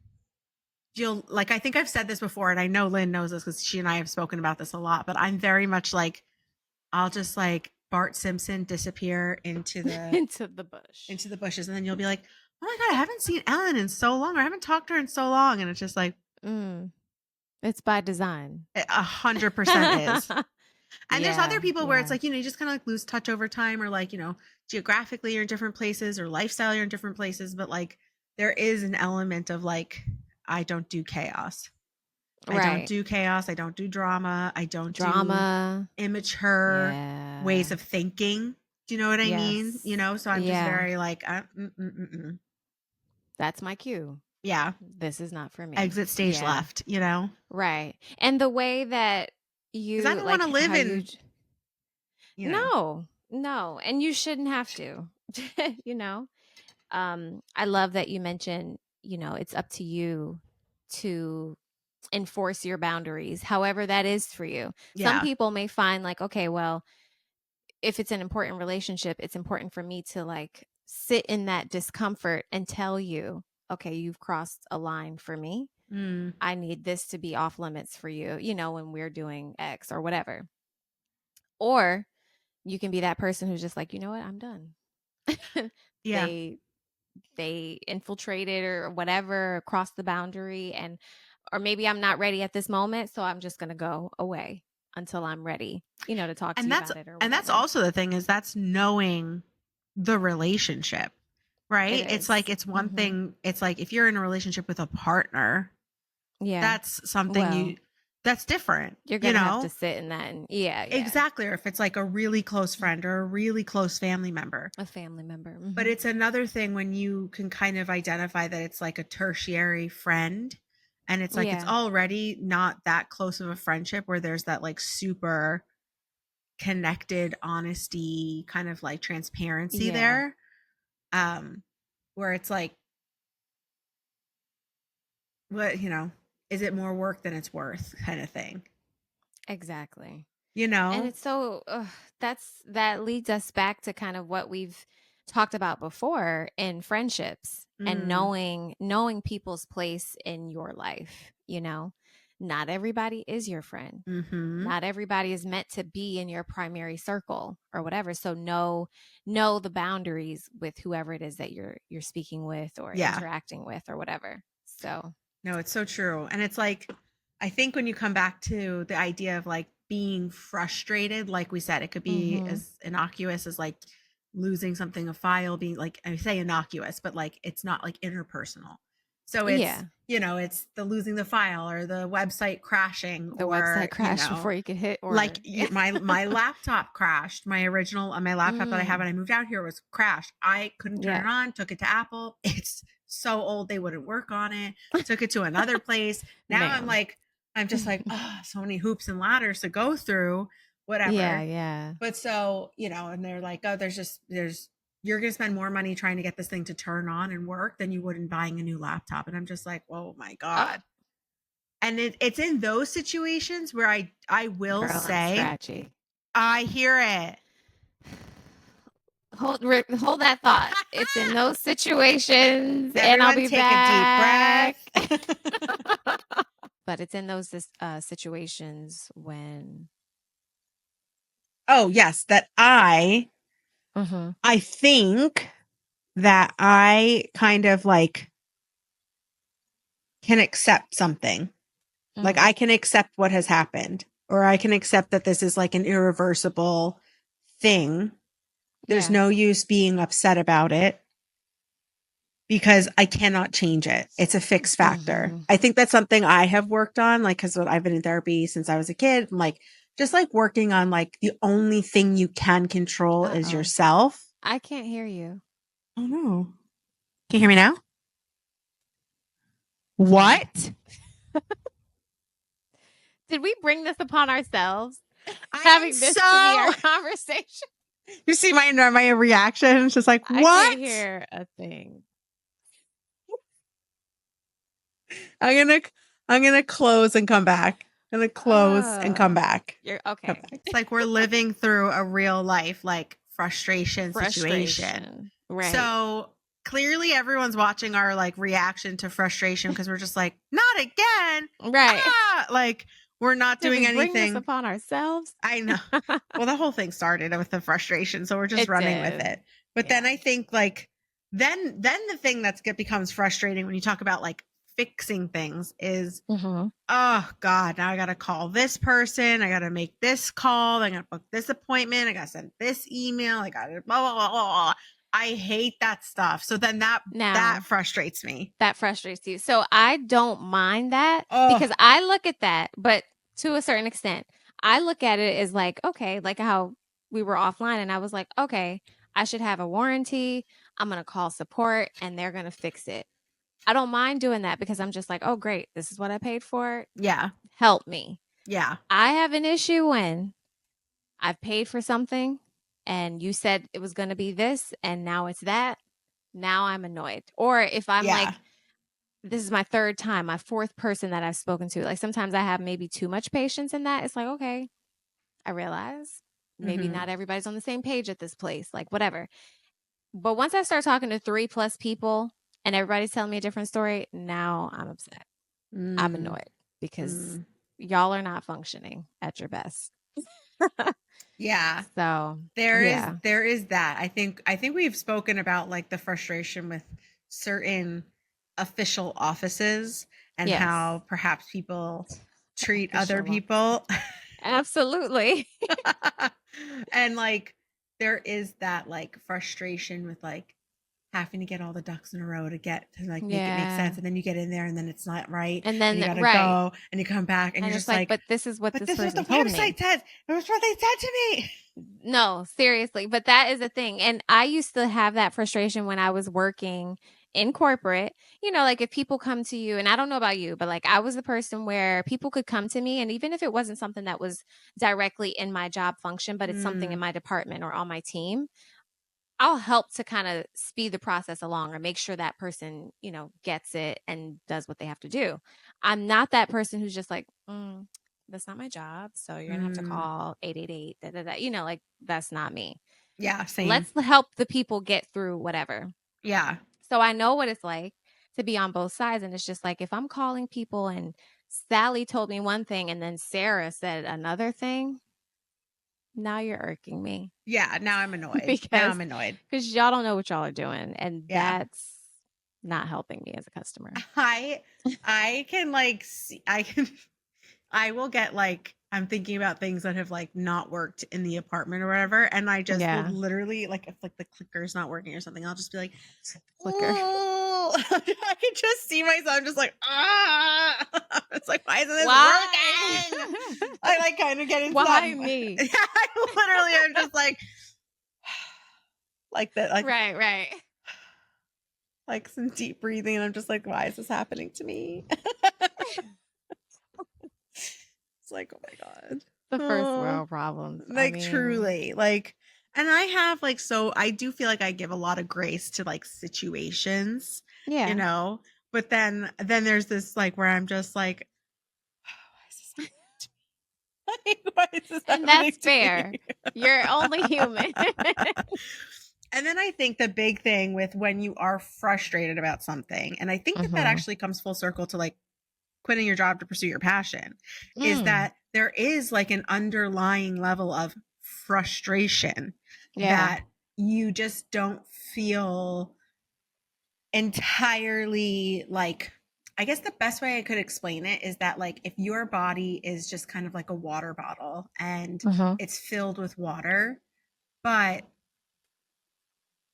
I think I've said this before and I know Lynn knows this because she and I have spoken about this a lot, but I'm very much like, I'll just like Bart Simpson disappear into the bushes. And then you'll be like, oh my God, I haven't seen Ellen in so long. Or I haven't talked to her in so long. And it's just like, it's by design. 100% is. And there's other people where it's Yeah. like, you just kind of like lose touch over time, or like, geographically you're in different places, or lifestyle you're in different places. But like, there is an element of like, I don't do chaos. I don't Right. do chaos. I don't do drama. I don't do Drama. immature ways Yeah. of thinking. Do you know what I mean? Yes. So I'm just Yeah. very like, That's my cue. yeah, This is not for me. exit stage Yeah. left, Right. And the way that because I you don't want like to live how you in, you know, no, no, and you shouldn't have to. you know. I love that you mentioned, it's up to you to enforce your boundaries, however that is for you. Some yeah, people may find like, okay, well, if it's an important relationship, it's important for me to like sit in that discomfort and tell you, okay, you've crossed a line for me. mm, I need this to be off limits for you, when we're doing X or whatever. Or you can be that person who's just like, you know what, I'm done. yeah. they they infiltrated or whatever, crossed the boundary, and or maybe I'm not ready at this moment, so I'm just going to go away until I'm ready, to talk to And you that's about it or and that's whatever. also the thing, is that's knowing the relationship, It right? It's like, is. it's one Mm-hmm. thing. It's like, if you're in a relationship with a partner, Yeah. that's something Well, that's different, you're going to have to sit in that, and yeah, yeah. Exactly. Or if it's like a really close friend or a really close family member. A family member. But Mm-hmm. it's another thing when you can kind of identify that it's like a tertiary friend, and it's like, it's Yeah. already not that close of a friendship where there's that like super connected honesty, kind of like transparency Yeah. there. Where it's like, what, is it more work than it's worth, kind of thing, Exactly. you And know? it's so that leads us back to kind of what we've talked about before in friendships, and Mm, knowing people's place in your life. Not everybody is your friend. mm-hmm. Not everybody is meant to be in your primary circle or whatever. So know the boundaries with whoever it is that you're speaking with or Yeah. interacting with or whatever. So No, it's so true. And it's like, I think when you come back to the idea of like being frustrated, like we said, it could be mhm. as innocuous as like losing something, a file, being like, I say innocuous, but like, it's not like interpersonal. So it's, Yeah. it's the losing the file, or the website crashing, The or, website crashed before you could hit like order. my laptop crashed. My original, my laptop that I have Mm, when I moved out here was crashed. I couldn't turn yeah. it on, took it to Apple. It's so old, they wouldn't work on it. Took it to another place. Now Ma'am. I'm just like, oh, so many hoops and ladders to go through, Yeah, whatever. yeah. But so, and they're like, oh, there's you're going to spend more money trying to get this thing to turn on and work than you would in buying a new laptop. And I'm just like, oh my Oh, God. And it's in those situations where I will girl, I'm say, scratchy. I hear it. Hold that thought. It's in those situations, and I'll Everyone be take a deep back. breath. But it's in those situations when. Oh, yes, that Mm-hmm. I think that I kind of like can accept something. Like, Mm, I can accept what has happened, or I can accept that this is like an irreversible thing. There's yeah. no use being upset about it, because I cannot change it. It's a fixed factor. Mm-hmm. I think that's something I have worked on, like, because I've been in therapy since I was a kid. I'm like, just like working on like, the only thing you can control is Uh-oh. yourself. I can't hear you. Oh no. Can you hear me now? No. What? Did we bring this upon ourselves? I am Having this to be our so. conversation? You see my reaction? It's just like, I can't what? hear a thing. I'm gonna I'm gonna close and come back. I'm gonna close and come back. You're Come okay. back. It's like we're living through a real life like frustration situation. Frustration. Right. So clearly everyone's watching our like reaction to frustration, because we're just like, not again. Right. Like, we're not Did we doing bring this anything. upon ourselves? I know. Well, the whole thing started with the frustration, so we're just It running with did. it. But then Yeah. I think like, then the thing that's becomes frustrating when you talk about like fixing things is, Mm-hmm. oh God, now I got to call this person. I got to make this call. I got to book this appointment. I got to send this email. I got to blah, blah, blah, blah. I hate that stuff. So then that frustrates me. That frustrates you. So I don't mind that because Oh, I look at that, but to a certain extent, I look at it as like, okay, like how we were offline and I was like, okay, I should have a warranty. I'm going to call support and they're going to fix it. I don't mind doing that because I'm just like, oh, great. This is what I paid for. yeah. Help me. Yeah. I have an issue when I've paid for something and you said it was going to be this and now it's that. Now I'm annoyed. Or if I'm Yeah. like, this is my third time, my fourth person that I've spoken to. Like sometimes I have maybe too much patience in that. It's like, okay, I realize maybe not everybody's on the same page at this place, like whatever. But once I start talking to 3+ people and everybody's telling me a different story, now I'm upset. I'm annoyed because y'all are not functioning at your best. Yeah. So there yeah. is that. I think we've spoken about like the frustration with certain official offices and Yes. how perhaps people treat other Official people. Absolutely. And like there is that like frustration with like having to get all the ducks in a row to get to like make it make Yeah. sense, and then you get in there and then it's not right, And and you then gotta right. go and you come back and And you're it's just like, like, but this is what but this this is what person the told me. website says. It was what they said to me. No, seriously. But that is a thing. And I used to have that frustration when I was working in corporate. You know, like if people come to you, and I don't know about you, but like I was the person where people could come to me, and even if it wasn't something that was directly in my job function, but it's something in my department or on my team, I'll help to kind of speed the process along or make sure that person, you know, gets it and does what they have to do. I'm not that person who's just like, that's not my job. So you're going to have to call 888, da, da, da. You know, like that's not me. Yeah, same. Let's help the people get through whatever. Yeah. So I know what it's like to be on both sides. And it's just like if I'm calling people and Sally told me one thing and then Sarah said another thing, now you're irking me. Yeah, now I'm annoyed. Now because I'm annoyed. y'all don't know what y'all are doing, and Yeah. that's not helping me as a customer. I can like see, I can I will get like, I'm thinking about things that have like not worked in the apartment or whatever, and I just will literally like, if like the clicker's not working or something, I'll just be like, Clicker. I can just see myself just like, ah. It's like, why isn't this working? I like kind of get into Why that. me? Yeah, I literally am just like that, like right. like some deep breathing, and I'm just like, why is this happening to me? It's like, oh my God. The first world problems. I Like mean, truly. Like, and I have like, so I do feel like I give a lot of grace to like situations, you yeah. know, but then there's this like where I'm just like, why is this And happening that's to fair. me? You're only human. And then I think the big thing with when you are frustrated about something, and I think that actually comes full circle to like quitting your job to pursue your passion, is that there is like an underlying level of frustration that you just don't feel entirely like, I guess the best way I could explain it is that like if your body is just kind of like a water bottle and it's filled with water, but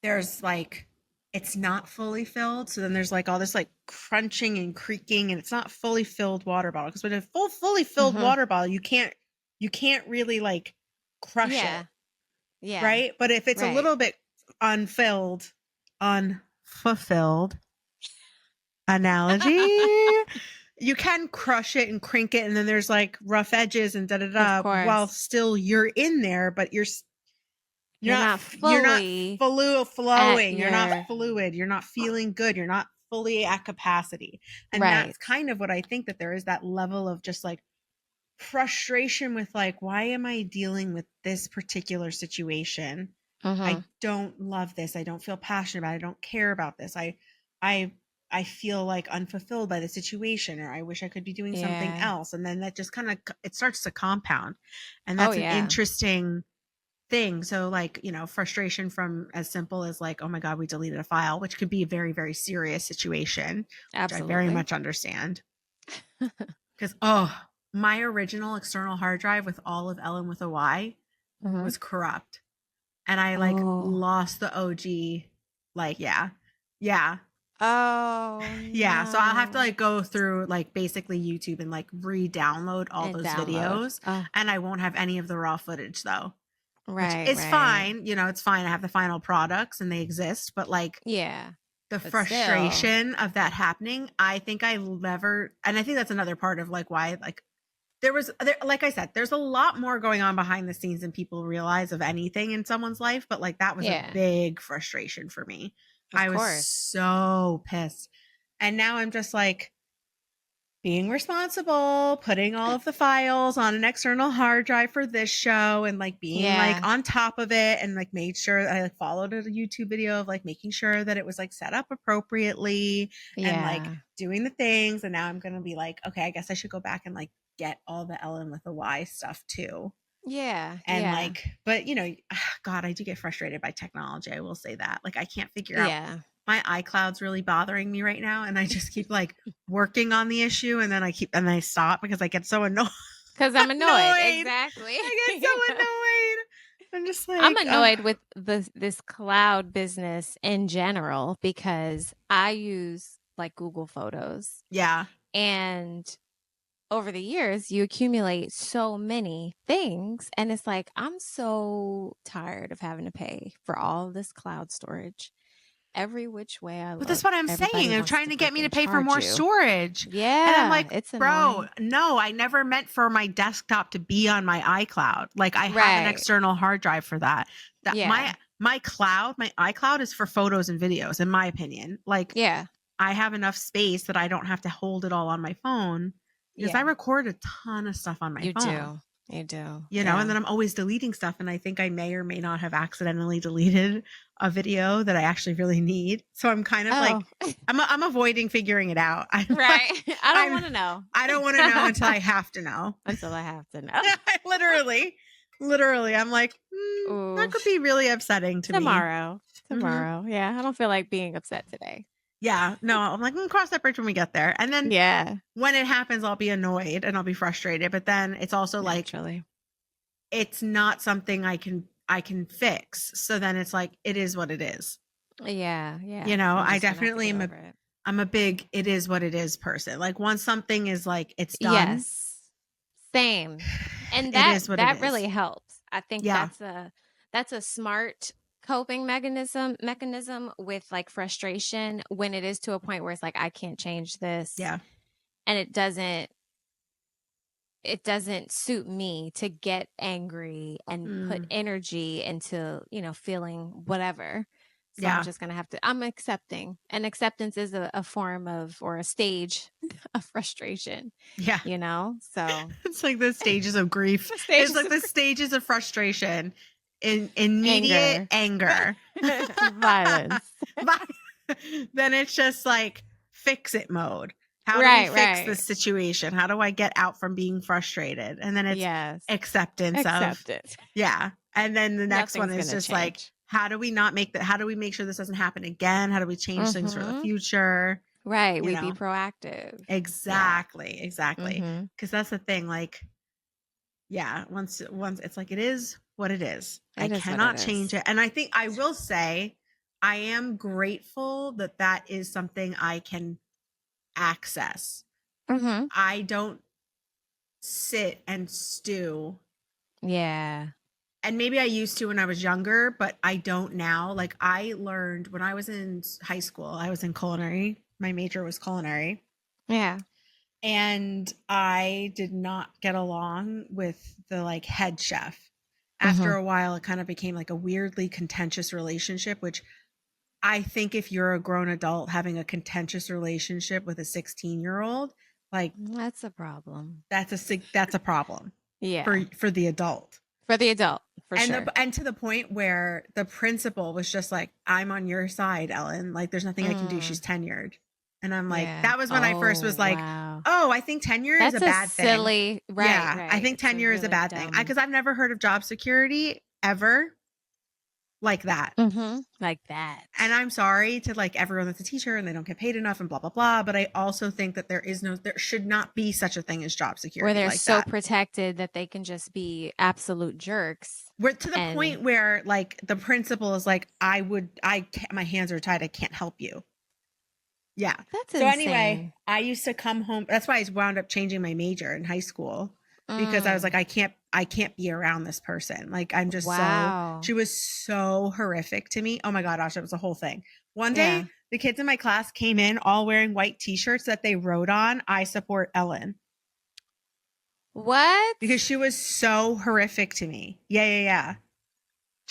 there's like, it's not fully filled, so then there's like all this like crunching and creaking, and it's not fully filled water bottle, because with a fully filled water bottle you can't really like crush it, Yeah. right? But if it's a little bit unfulfilled analogy, you can crush it and crink it, and then there's like rough edges and da da da, while still you're in there, but you're not flowing. You're not fluid. You're not feeling good. You're not fully at capacity. And that's kind of what I think, that there is that level of just like frustration with like, why am I dealing with this particular situation? I don't love this. I don't feel passionate about it. I don't care about this. I I feel like unfulfilled by the situation, or I wish I could be doing something else. And then that just kind of, it starts to compound. And that's an interesting thing. So like, frustration from as simple as like, oh my God, we deleted a file, which could be a very, very serious situation, which I very Absolutely. much understand. Because, my original external hard drive with all of Ellen with a Y Mhm. was corrupt. And I like Oh. lost the OG. Like, yeah. Yeah. Oh, Yeah. So I'll have to no. like go through like basically YouTube and like re-download all And those download. videos. Oh, And I won't have any of the raw footage though, which right, is right. fine. It's fine. I have the final products and they exist, but like Yeah, the but still. frustration of that happening, I think I never, and I think that's another part of like why, like, like I said, there's a lot more going on behind the scenes than people realize of anything in someone's life, but like that was a Yeah, big frustration for me. of I was course. so pissed. And now I'm just like being responsible, putting all of the files on an external hard drive for this show and like being like Yeah, on top of it and like made sure I like followed a YouTube video of like making sure that it was like set up appropriately and like yeah, doing the things. And now I'm going to be like, okay, I guess I should go back and like get all the Ellen with a Y stuff too. yeah, And yeah, like, but God, I do get frustrated by technology. I will say that. Like, I can't figure out, yeah. my iCloud's really bothering me right now. And I just keep like working on the issue. And then I stop because I get so annoyed. Because I'm annoyed. Annoyed. Exactly. I get so annoyed. I'm just I'm like, annoyed with this cloud business in general because I use like Google Photos, yeah. and over the years you accumulate so many things, and it's like I'm so tired of having to pay for all this cloud storage. Every which way I But that's look, what I'm saying. everybody They're wants trying to to get me to freaking pay for charge more you. storage. And I'm Yeah, like, it's bro, annoying. no, I never meant for my desktop to be on my iCloud. Like I have an Right. external hard drive for that. That Yeah. my cloud, my iCloud is for photos and videos, in my opinion. Like Yeah. I have enough space that I don't have to hold it all on my phone because I Yeah. record a ton of stuff on my You phone. do. You do. And Yeah. then I'm always deleting stuff. And I think I may or may not have accidentally deleted a video that I actually really need. So I'm kind of like, Oh, I'm avoiding figuring it out. right. I don't I'm, want to know. I don't want to know until I have to know. Until I have to know. literally, I'm like, that could Oof. be really upsetting to me. Tomorrow. Hmm. Tomorrow. Yeah. I don't feel like being upset today. Yeah, no, I'm like, cross that bridge when we get there. And then Yeah. when it happens, I'll be annoyed and I'll be frustrated. But then it's also like, Naturally. it's not something I can fix. So then it's like it is what it is. Yeah. Yeah. I'm I just gonna have to definitely get am over it. I'm a big it is what it is person. Like once something is like it's done, Yes. Same. And it that is what it that is. really helps. I think Yeah. that's a smart coping mechanism with like frustration when it is to a point where it's like I can't change this, Yeah. and it doesn't suit me to get angry and put Mm, energy into, feeling whatever. So I'm yeah. just going to have to, I'm accepting. And acceptance is a form of, or a stage of frustration, Yeah. So It's like the stages of grief. the It's stages like of the stages of frustration. In immediate anger, anger. violence. Then it's just like fix it mode. How do we Right, fix right. this situation? How do I get out from being frustrated? And then it's Yes. acceptance of, Accept it. yeah. And then the next one Nothing's is going to just like, change. how do we make sure this doesn't happen again? How do we change things for the Mm-hmm. future? Right. You We be know, proactive. Yeah. exactly. Mm-hmm. Cause that's the thing. Like, yeah, once it's like, it is what it is. I It is what it cannot change is. it. And I think I will say, I am grateful that that is something I can access. Mm-hmm. I don't sit and stew. Yeah. And maybe I used to when I was younger, but I don't now. Like I learned when I was in high school, I was in culinary. My major was culinary. Yeah. And I did not get along with the like head chef. After Mm-hmm. a while, it kind of became like a weirdly contentious relationship, which I think if you're a grown adult having a contentious relationship with a 16-year-old, like That's a problem. that's a problem Yeah. for the adult. For the adult, for And sure. and to the point where the principal was just like, I'm on your side, Ellen. Like there's nothing I can do. Mm, She's tenured. And I'm like, yeah. that was when I first was Oh, like, wow. oh, I think tenure is a That's a bad thing. silly, right, Yeah, I right. think It's a tenure is a really bad thing dumb. because I've never heard of job security ever like that. Like that. And I'm sorry to like everyone that's a teacher and they don't get paid enough and blah, blah, blah. But I also think that there should not be such a thing as job Where security they're like so that. protected that they can just be absolute jerks. We're to the And point where like the principal is like, my hands are tied. I can't help you. Yeah. that's So anyway, insane. I used to come home. That's why I wound up changing my major in high school because I was like, Mm. I can't be around this person. Like I'm just Wow. she was so horrific to me. Oh my God, Asha, it was a whole thing. One Yeah. day, the kids in my class came in all wearing white t-shirts that they wrote on, I support Ellen, What? because she was so horrific to me. Yeah, yeah, yeah.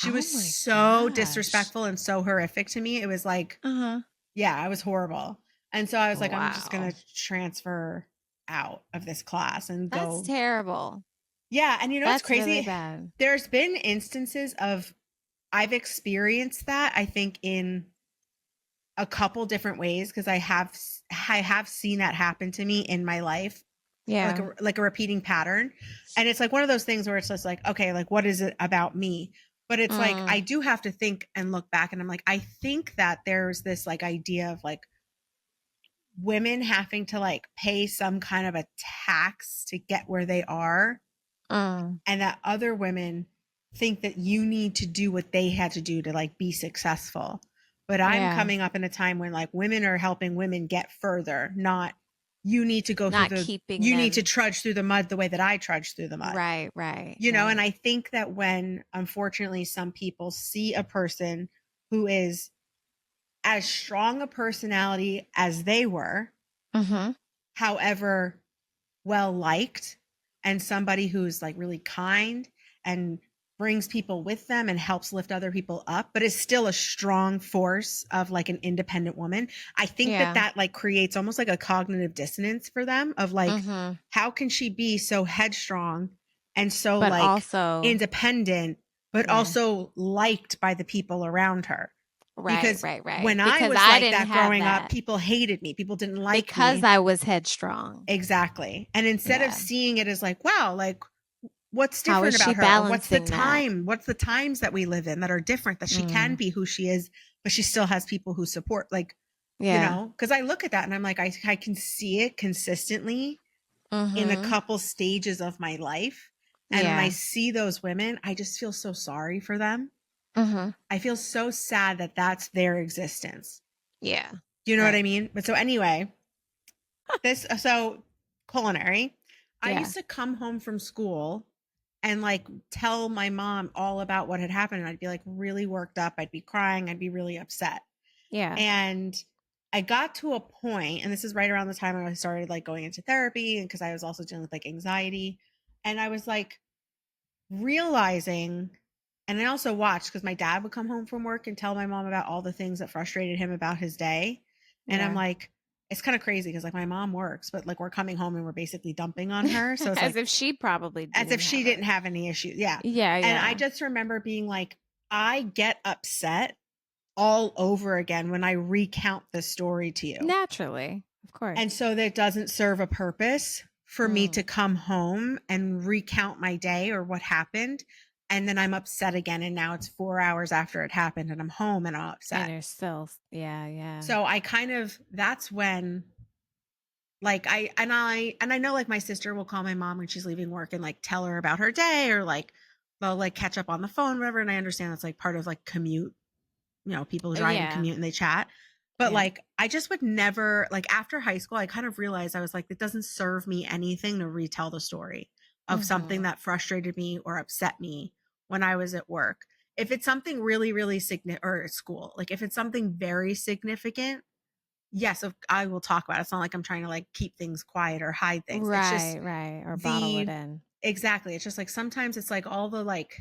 She Oh was my so gosh. disrespectful and so horrific to me. It was like, Uh-huh. yeah, I was horrible. And so I was like, I'm just going Wow. to transfer out of this class and That's go. terrible. Yeah. And you know what's That's really crazy? bad. There's been instances of, I've experienced that, I think, in a couple different ways because I have seen that happen to me in my life, Yeah. like a repeating pattern. And it's like one of those things where it's just like, okay, like what is it about me? But it's like I Mm. do have to think and look back and I'm like, I think that there's this like idea of like women having to like pay some kind of a tax to get where they are, Mm. and that other women think that you need to do what they had to do to like be successful. But I'm Yeah. coming up in a time when like women are helping women get further, not you need to go through Not keeping you need to them. trudge through the mud the way that I trudge through the mud. Right, right, You know, and right. I think that when unfortunately some people see a person who is as strong a personality as they were, Mm-hmm. however well liked, and somebody who's like really kind and brings people with them and helps lift other people up, but is still a strong force of like an independent woman. I think that Yeah. that like creates almost like a cognitive dissonance for them of like, Mm-hmm. how can she be so headstrong and so But like also, independent, but yeah. also liked by the people around her? Right, Because right, right. when I Because was I like didn't that have growing up, that. people hated me. People didn't like Because me. I was headstrong. Exactly. And instead of Yeah. seeing it as like, wow, like what's How different is she about her? Or what's the balancing that? time? What's the times that we live in that are different that she can Mm. be who she is, but she still has people who support, like, you Yeah. know, because I look at that and I'm like, I can see it consistently in a Mm-hmm. couple stages of my life. And when I Yeah. see those women, I just feel so sorry for them. Mm-hmm. I feel so sad that that's their existence. Yeah. Do you know what I Right. mean? But so anyway, so culinary. I Yeah. used to come home from school and like tell my mom all about what had happened. And I'd be like really worked up. I'd be crying. I'd be really upset. Yeah. And I got to a point, and this is right around the time when I started like going into therapy, and because I was also dealing with like anxiety. And I was like realizing, and I also watched because my dad would come home from work and tell my mom about all the things that frustrated him about his day. And I'm Yeah. like, it's kind of crazy because like my mom works, but like we're coming home and we're basically dumping on her. So it's As like if she probably as if didn't she have didn't it. have any issues. Yeah. Yeah, And I yeah. just remember being like, I get upset all over again when I recount the story to you. Naturally. Of And course. so that doesn't serve a purpose for me to Mm. come home and recount my day or what happened. And then I'm upset again. And now it's 4 hours after it happened and I'm home and I'm And upset. you're still, yeah, yeah. So I kind of, that's when like I know like my sister will call my mom when she's leaving work and like tell her about her day, or like they'll like catch up on the phone, whatever. And I understand that's like part of like commute, you know, people drive and Yeah. commute and they chat. But Yeah. like I just would never, like after high school, I kind of realized I was like, it doesn't serve me anything to retell the story of something Mm-hmm. that frustrated me or upset me when I was at work. If it's something really, really significant, or at school, like if it's something very significant, yes, I will talk about it. It's not like I'm trying to like keep things quiet or hide things. It's Right, just right. Or bottle it the in. exactly. It's just like sometimes it's like all the like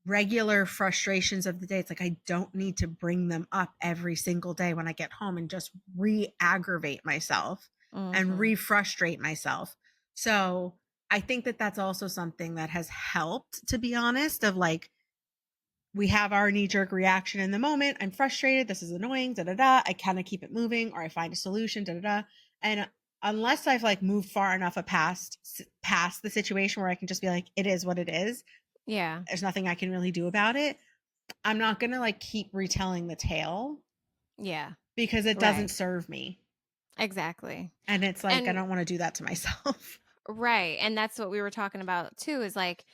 regular frustrations of the day. It's like I don't need to bring them up every single day when I get home and just re-aggravate myself and Mm-hmm. re-frustrate myself. So I think that that's also something that has helped, to be honest, of like we have our knee-jerk reaction in the moment. I'm frustrated. This is annoying. Da da da. I kind of keep it moving, or I find a solution. Da da da. And unless I've like moved far enough past the situation where I can just be like, it is what it is. Yeah. There's nothing I can really do about it. I'm not going to like keep retelling the tale Yeah. because it doesn't Right. serve me. Exactly. And it's like, I And don't want to do that to myself. right. And that's what we were talking about too, is like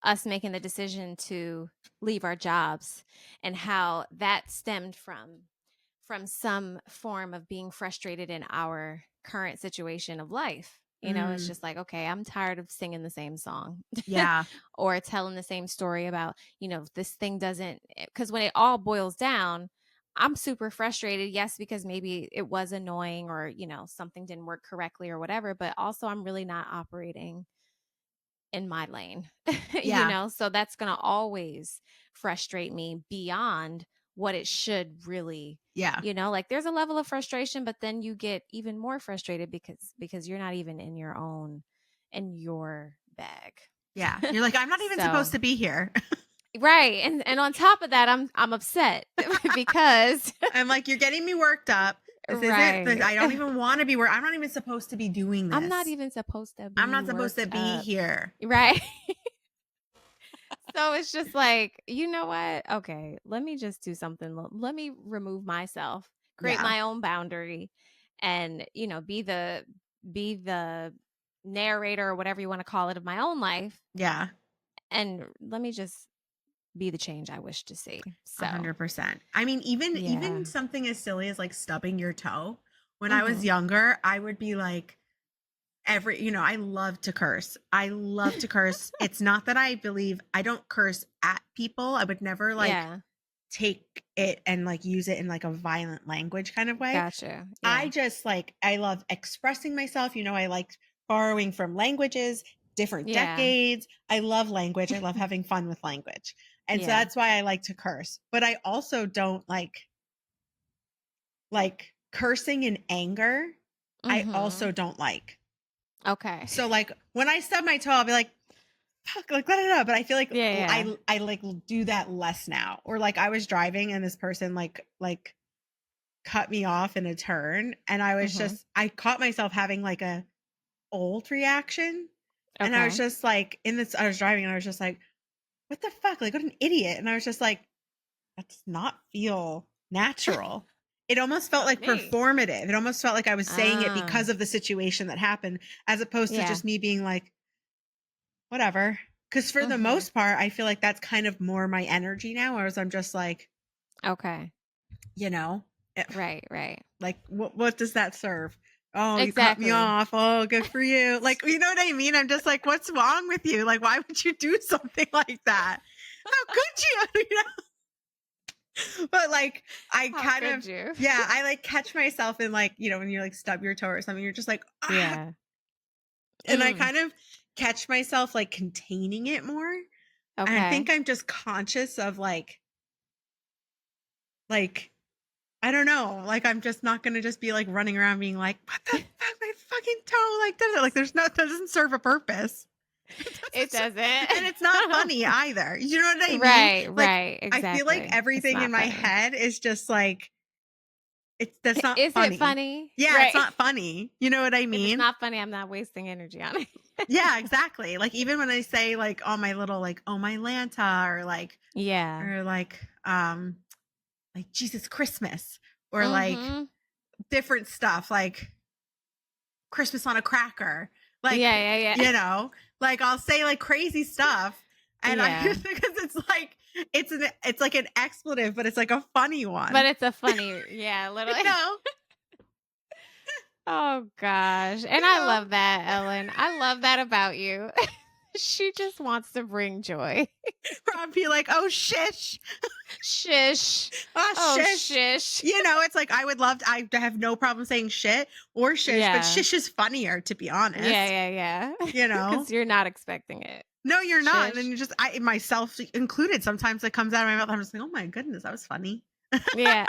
us making the decision to leave our jobs, and how that stemmed from some form of being frustrated in our current situation of life. It's Mm, just like, okay, I'm tired of singing the same song yeah. or telling the same story about, this thing doesn't, because when it all boils down, I'm super frustrated. Yes, because maybe it was annoying, or, something didn't work correctly or whatever, but also I'm really not operating in my lane, Yeah. so that's going to always frustrate me beyond what it should really, Yeah. like there's a level of frustration, but then you get even more frustrated because you're not even in your bag. Yeah. You're like, I'm not even So supposed to be here. right, and on top of that, I'm upset because I'm like, you're getting me worked up. This isn't this, right, I don't even want to be I'm not even supposed to be doing I'm not this. even supposed to I'm be not supposed to worked be up, here. right. So it's just like, you know what? Okay, let me just do something. Let me remove myself, create Yeah. my own boundary, and be the narrator or whatever you want to call it of my own life, Yeah. and let me just be the change I wish to see. So 100%. I mean, even yeah. something as silly as like stubbing your toe. When I was Mm-hmm. younger, I would be like I love to curse. I love to curse. It's not that I don't curse at people. I would never like Yeah. take it and like use it in like a violent language kind of way. Gotcha. I Yeah. just like I love expressing myself. I like borrowing from languages, different Yeah. decades. I love language. I love having fun with language. And so Yeah. that's why I like to curse. But I also don't like cursing in anger. I Mm-hmm. also don't like. Okay. So like when I stub my toe, I'll be like, fuck, like let it up. But I feel like Yeah. Yeah. I like do that less now. Or like I was driving and this person like cut me off in a turn, and Mm-hmm. I caught myself having like a old reaction. And I was Okay. just like I was driving and I was just like, what the fuck? Like what an idiot. And I was just like, that does not feel natural. It almost felt Not like me. performative. It almost felt like I was saying it Ah. because of the situation that happened, as opposed to Yeah. just me being like, whatever. Because for the Mm-hmm. most part, I feel like that's kind of more my energy now, whereas I'm just like, Okay. you know, eh, Right. Right. like what does that serve? Oh, you cut me Exactly. off. Oh, good for you. Like, you know what I mean? I'm just like, what's wrong with you? Like, why would you do something like that? How could you? But like, I How kind of, could you? yeah, I like catch myself in like, when you like stub your toe or something, you're just like, ah, Yeah. and I Mm. kind of catch myself like containing it more. And I think Okay. I'm just conscious of like, I don't know, like I'm just not gonna just be like running around being like, what the fuck, my fucking toe, like does it? Like there's no, that doesn't serve a purpose. It It doesn't serve, doesn't. and it's not funny either. You know what I mean? Right, Like right, I feel like exactly. It's everything in not my funny. head is just like that's not Is it funny. funny? Yeah, it's Right. not funny. You know what I If it's mean? not funny, I'm not wasting energy on it. Yeah, exactly. Like even when I say like oh my little like oh my Lanta Yeah. or like Jesus Christmas or like Mhm. different stuff like Christmas on a cracker. Yeah, Like, yeah, yeah. like I'll say like crazy stuff and I Yeah. because it's like it's like an expletive, but it's like a funny But one. it's a funny, yeah, little. You know? Oh gosh. And You I know? love that, Ellen. I love that about you. She just wants to bring joy. Or I'll be like, oh shish. Shish. Oh Oh, shish. shish. It's like I have no problem saying shit or shish, but Yeah. shish is funnier to be Yeah, honest. yeah, yeah. You know? Because you're not expecting it. No, you're not. And then Shish. you just I myself included, sometimes it comes out of my mouth. I'm just like, oh my goodness, that was funny. Yeah.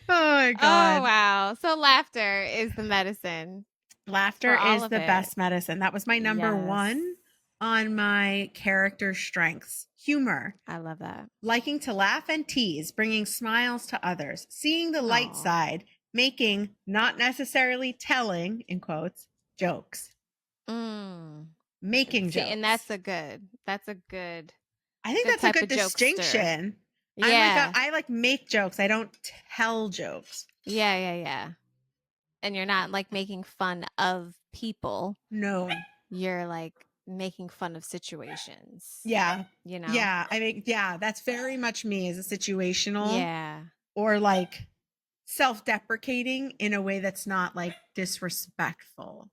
Oh my Oh, god. wow. So laughter is the medicine Laughter for all is of the it. best medicine. That was my number Yes. one on my character strengths. Humor. I love that. Liking to laugh and tease, bringing smiles to others, seeing the light Oh. side, making, not necessarily telling, in quotes, jokes. Mm. making jokes. And that's a good. I think that's a good distinction. Yeah. I like make jokes. I don't tell jokes. Yeah. And you're not like making fun of people. No. You're like making fun of situations. Yeah. You know? Yeah. I mean, yeah, that's very much me as a situational. Yeah. Or like self-deprecating in a way that's not like disrespectful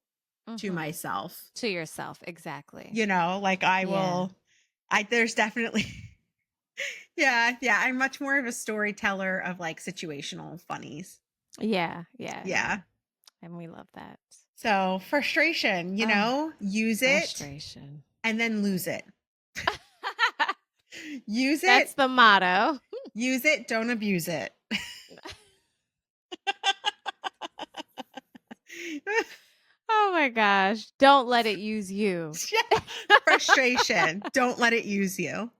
to myself. To yourself, exactly. You know, like there's definitely yeah, I'm much more of a storyteller of like situational funnies. Yeah. And we love that. So frustration, you know, use frustration. it and then lose it. Use it. That's the motto. Use it, don't abuse it. Oh my gosh. Don't let it use you. Yeah. Frustration. Don't let it use you.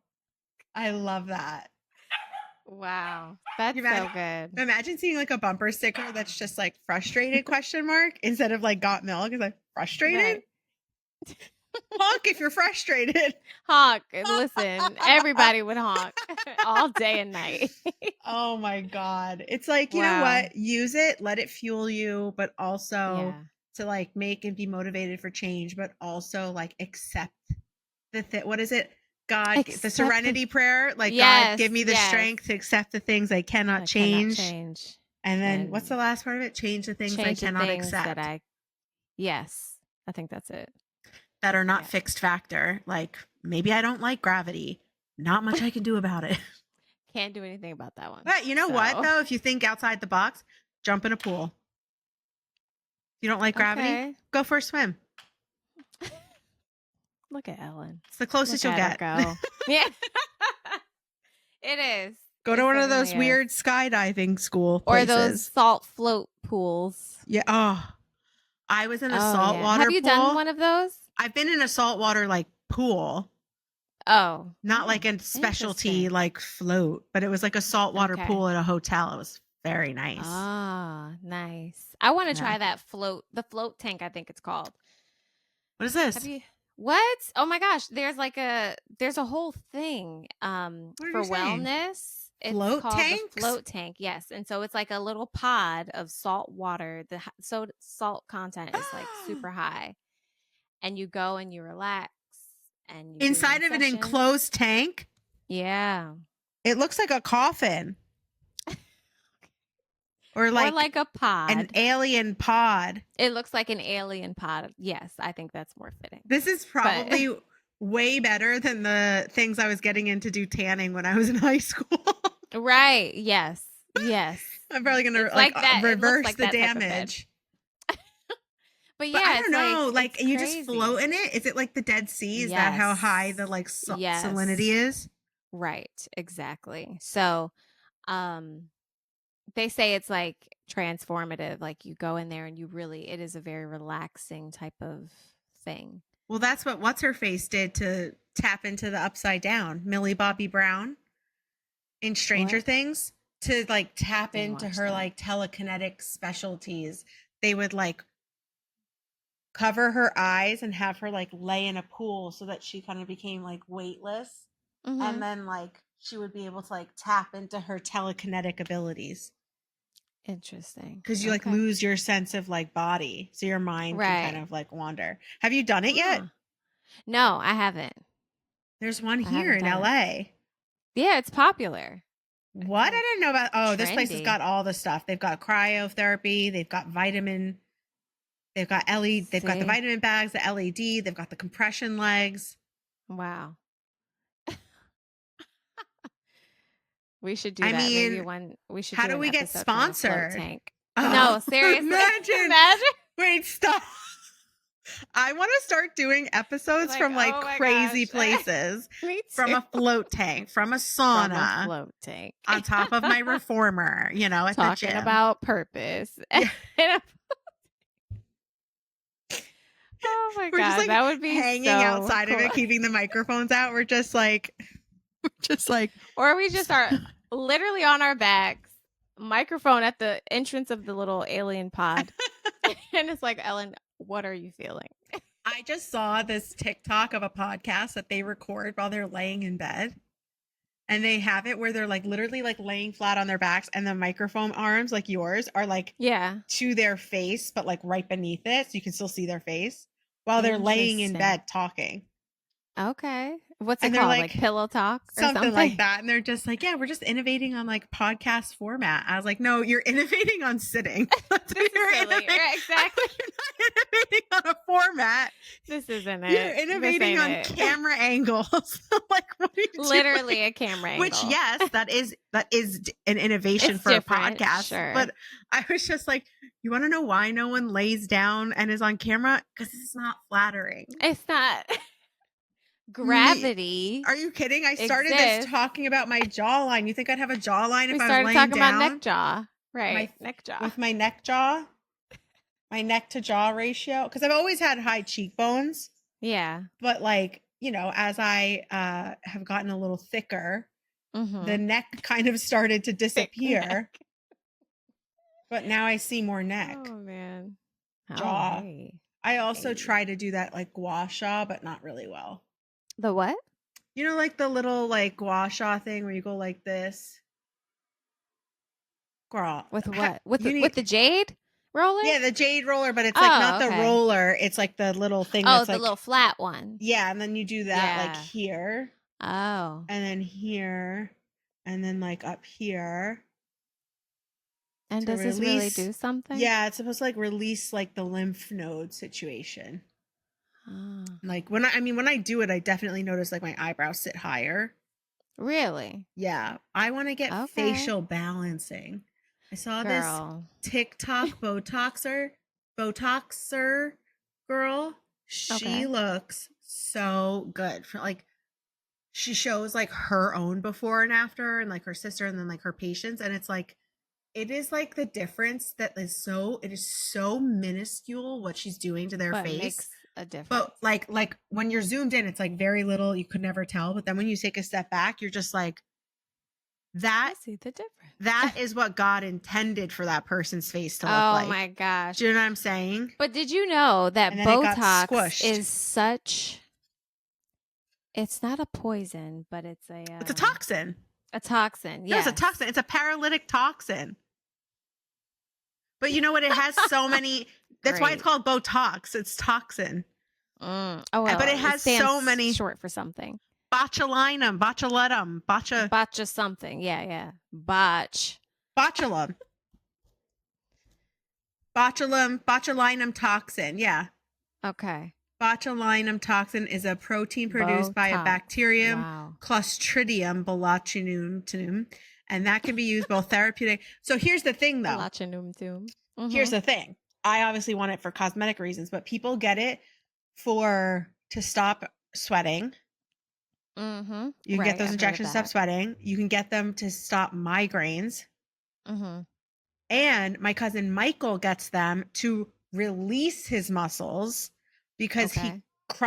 I love that. Wow. That's so good. Imagine seeing like a bumper sticker that's just like frustrated ? Instead of like got milk. It's like frustrated. Right. Honk if you're frustrated. Honk. Listen, everybody would honk all day and night. Oh my God. It's like, you know what? Use it, let it fuel you, but also to like make and be motivated for change, but also like accept what is it? God, the serenity prayer, like God, give me the strength to accept the things I cannot change. And then what's the last part of it? Change the things I cannot accept. Yes, I think that's it. That are not fixed factor. Like maybe I don't like gravity. Not much I can do about it. Can't do anything about that one. But you know what though? If you think outside the box, jump in a pool. If you don't like gravity, go for a swim. Look at Ellen. It's the closest you'll get. Go. Yeah. It is. Go to one of those weird skydiving school places. Or those salt float pools. Yeah. Oh, I was in a saltwater pool. Have you done one of those? I've been in a saltwater like pool. Oh. Not like a specialty like float, but it was like a saltwater pool at a hotel. It was very nice. Ah, nice. I want to try that the float tank, I think it's called. What is this? What? Oh my gosh, there's a whole thing for wellness. It's called the float tank. Yes. And so it's like a little pod of salt water. The salt content is like super high. And you go and you relax and you inside of an enclosed tank? Yeah. It looks like a coffin. Or like a pod. An alien pod. It looks like an alien pod. Yes, I think that's more fitting. This is probably way better than the things I was getting in to do tanning when I was in high school. Right. Yes. I'm probably going to reverse the damage. But yeah, I don't know. Like you just float in it. Is it like the Dead Sea? Is that how high the like salinity is? Right. Exactly. So, they say it's like transformative. Like you go in there and it is a very relaxing type of thing. Well, that's what What's Her Face did to tap into the upside down. Millie Bobby Brown in Stranger Things, to like tap into her like telekinetic specialties. They would like cover her eyes and have her like lay in a pool so that she kind of became like weightless. Mm-hmm. And then like she would be able to like tap into her telekinetic abilities. Interesting. Because you like lose your sense of like body. So your mind can kind of like wander. Have you done it yet? No, I haven't. There's one here in LA. Yeah, it's popular. What? I didn't know about. This place has got all the stuff. They've got cryotherapy. They've got vitamin. They've got LED. They've got the vitamin bags, the LED. They've got the compression legs. Wow. We should do that. Maybe we should. How do we get sponsored? Tank. No, seriously. Imagine. Wait, stop. I want to start doing episodes from crazy places. Me too. From a float tank, from a sauna, from a float tank, on top of my reformer. You know, at talking the gym. about purpose. Yeah. Oh my God, that would be hanging outside of it, keeping the microphones out. We're just like, or we just are literally on our backs, microphone at the entrance of the little alien pod, and it's like, Ellen, what are you feeling? I just saw this TikTok of a podcast that they record while they're laying in bed. And they have it where they're like literally like laying flat on their backs and the microphone arms like yours are like to their face, but like right beneath it. So you can still see their face while they're laying in bed talking. Okay. What's And it they're called? like Like pillow talk or something like something? that. And they're just like, yeah, we're just innovating on like podcast format. I was like, no, you're innovating on sitting. That's This is silly. Right, exactly. You're not innovating on a format. This isn't it. You're innovating on camera angles. Like, what are you Literally doing? A camera angle. Which, yes, that is an innovation it's for different, a podcast. Sure. But I was just like, you want to know why no one lays down and is on camera? Because it's not flattering. It's not. Gravity. Are you kidding? I started this talking about my jawline. You think I'd have a jawline if I was laying down? We started talking about neck jaw. Right. Neck jaw. With my neck jaw. My neck to jaw ratio. Because I've always had high cheekbones. Yeah. But like, you know, as I have gotten a little thicker, the neck kind of started to disappear. But now I see more neck. Oh, man. Jaw. I also try to do that like gua sha, but not really well. The what? You know, like the little like gua sha thing where you go like this. Girl. With what? With the jade roller? Yeah, the jade roller, but it's like not the roller. It's like the little thing that's the little flat one. Yeah, and then you do that like here. Oh. And then here. And then like up here. And does this really do something? Yeah, it's supposed to like release like the lymph node situation. Oh. Like when I do it, I definitely notice like my eyebrows sit higher. Really? Yeah. I want to get facial balancing. I saw this TikTok Botoxer girl. She looks so good. For like she shows like her own before and after and like her sister and then like her patients, and it's like it is like the difference that it is so minuscule what she's doing to their face. Makes a difference. But like when you're zoomed in, it's like very little, you could never tell. But then when you take a step back, you're just like, I see the difference. That is what God intended for that person's face to look like. Oh my gosh. Do you know what I'm saying? But did you know that Botox is such, it's not a poison, but it's a toxin. A toxin, yeah. No, it's a toxin. It's a paralytic toxin. But you know what? It has so many. That's why it's called Botox. It's toxin. Oh, well, but it has so many. Short for something. Botulinum, botulinum, botcha something. Yeah. Botulinum. Botulinum toxin. Yeah. Okay. Botulinum toxin is a protein produced by a bacterium, Clostridium botulinum, and that can be used both therapeutic. So here's the thing, though. Here's the thing. I obviously want it for cosmetic reasons, but people get it to stop sweating. You can get those injections to stop sweating. You can get them to stop migraines. And my cousin Michael gets them to release his muscles because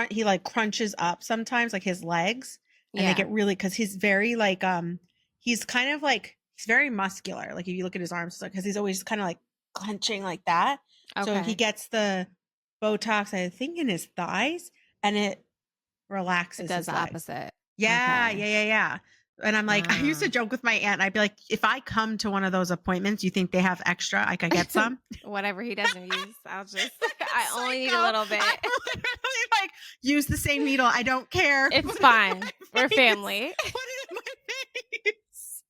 he like crunches up sometimes, like his legs, and they get really, because he's very like he's kind of like, he's very muscular. Like if you look at his arms, because he's always kind of like clenching like that. So he gets the Botox, I think, in his thighs, and it relaxes. It does the opposite. Yeah. And I'm like, I used to joke with my aunt. I'd be like, if I come to one of those appointments, you think they have extra? I could get some. Whatever he doesn't use, I'll just. I only need a little bit. I literally like use the same needle. I don't care. It's fine. We're family. Put it in my face.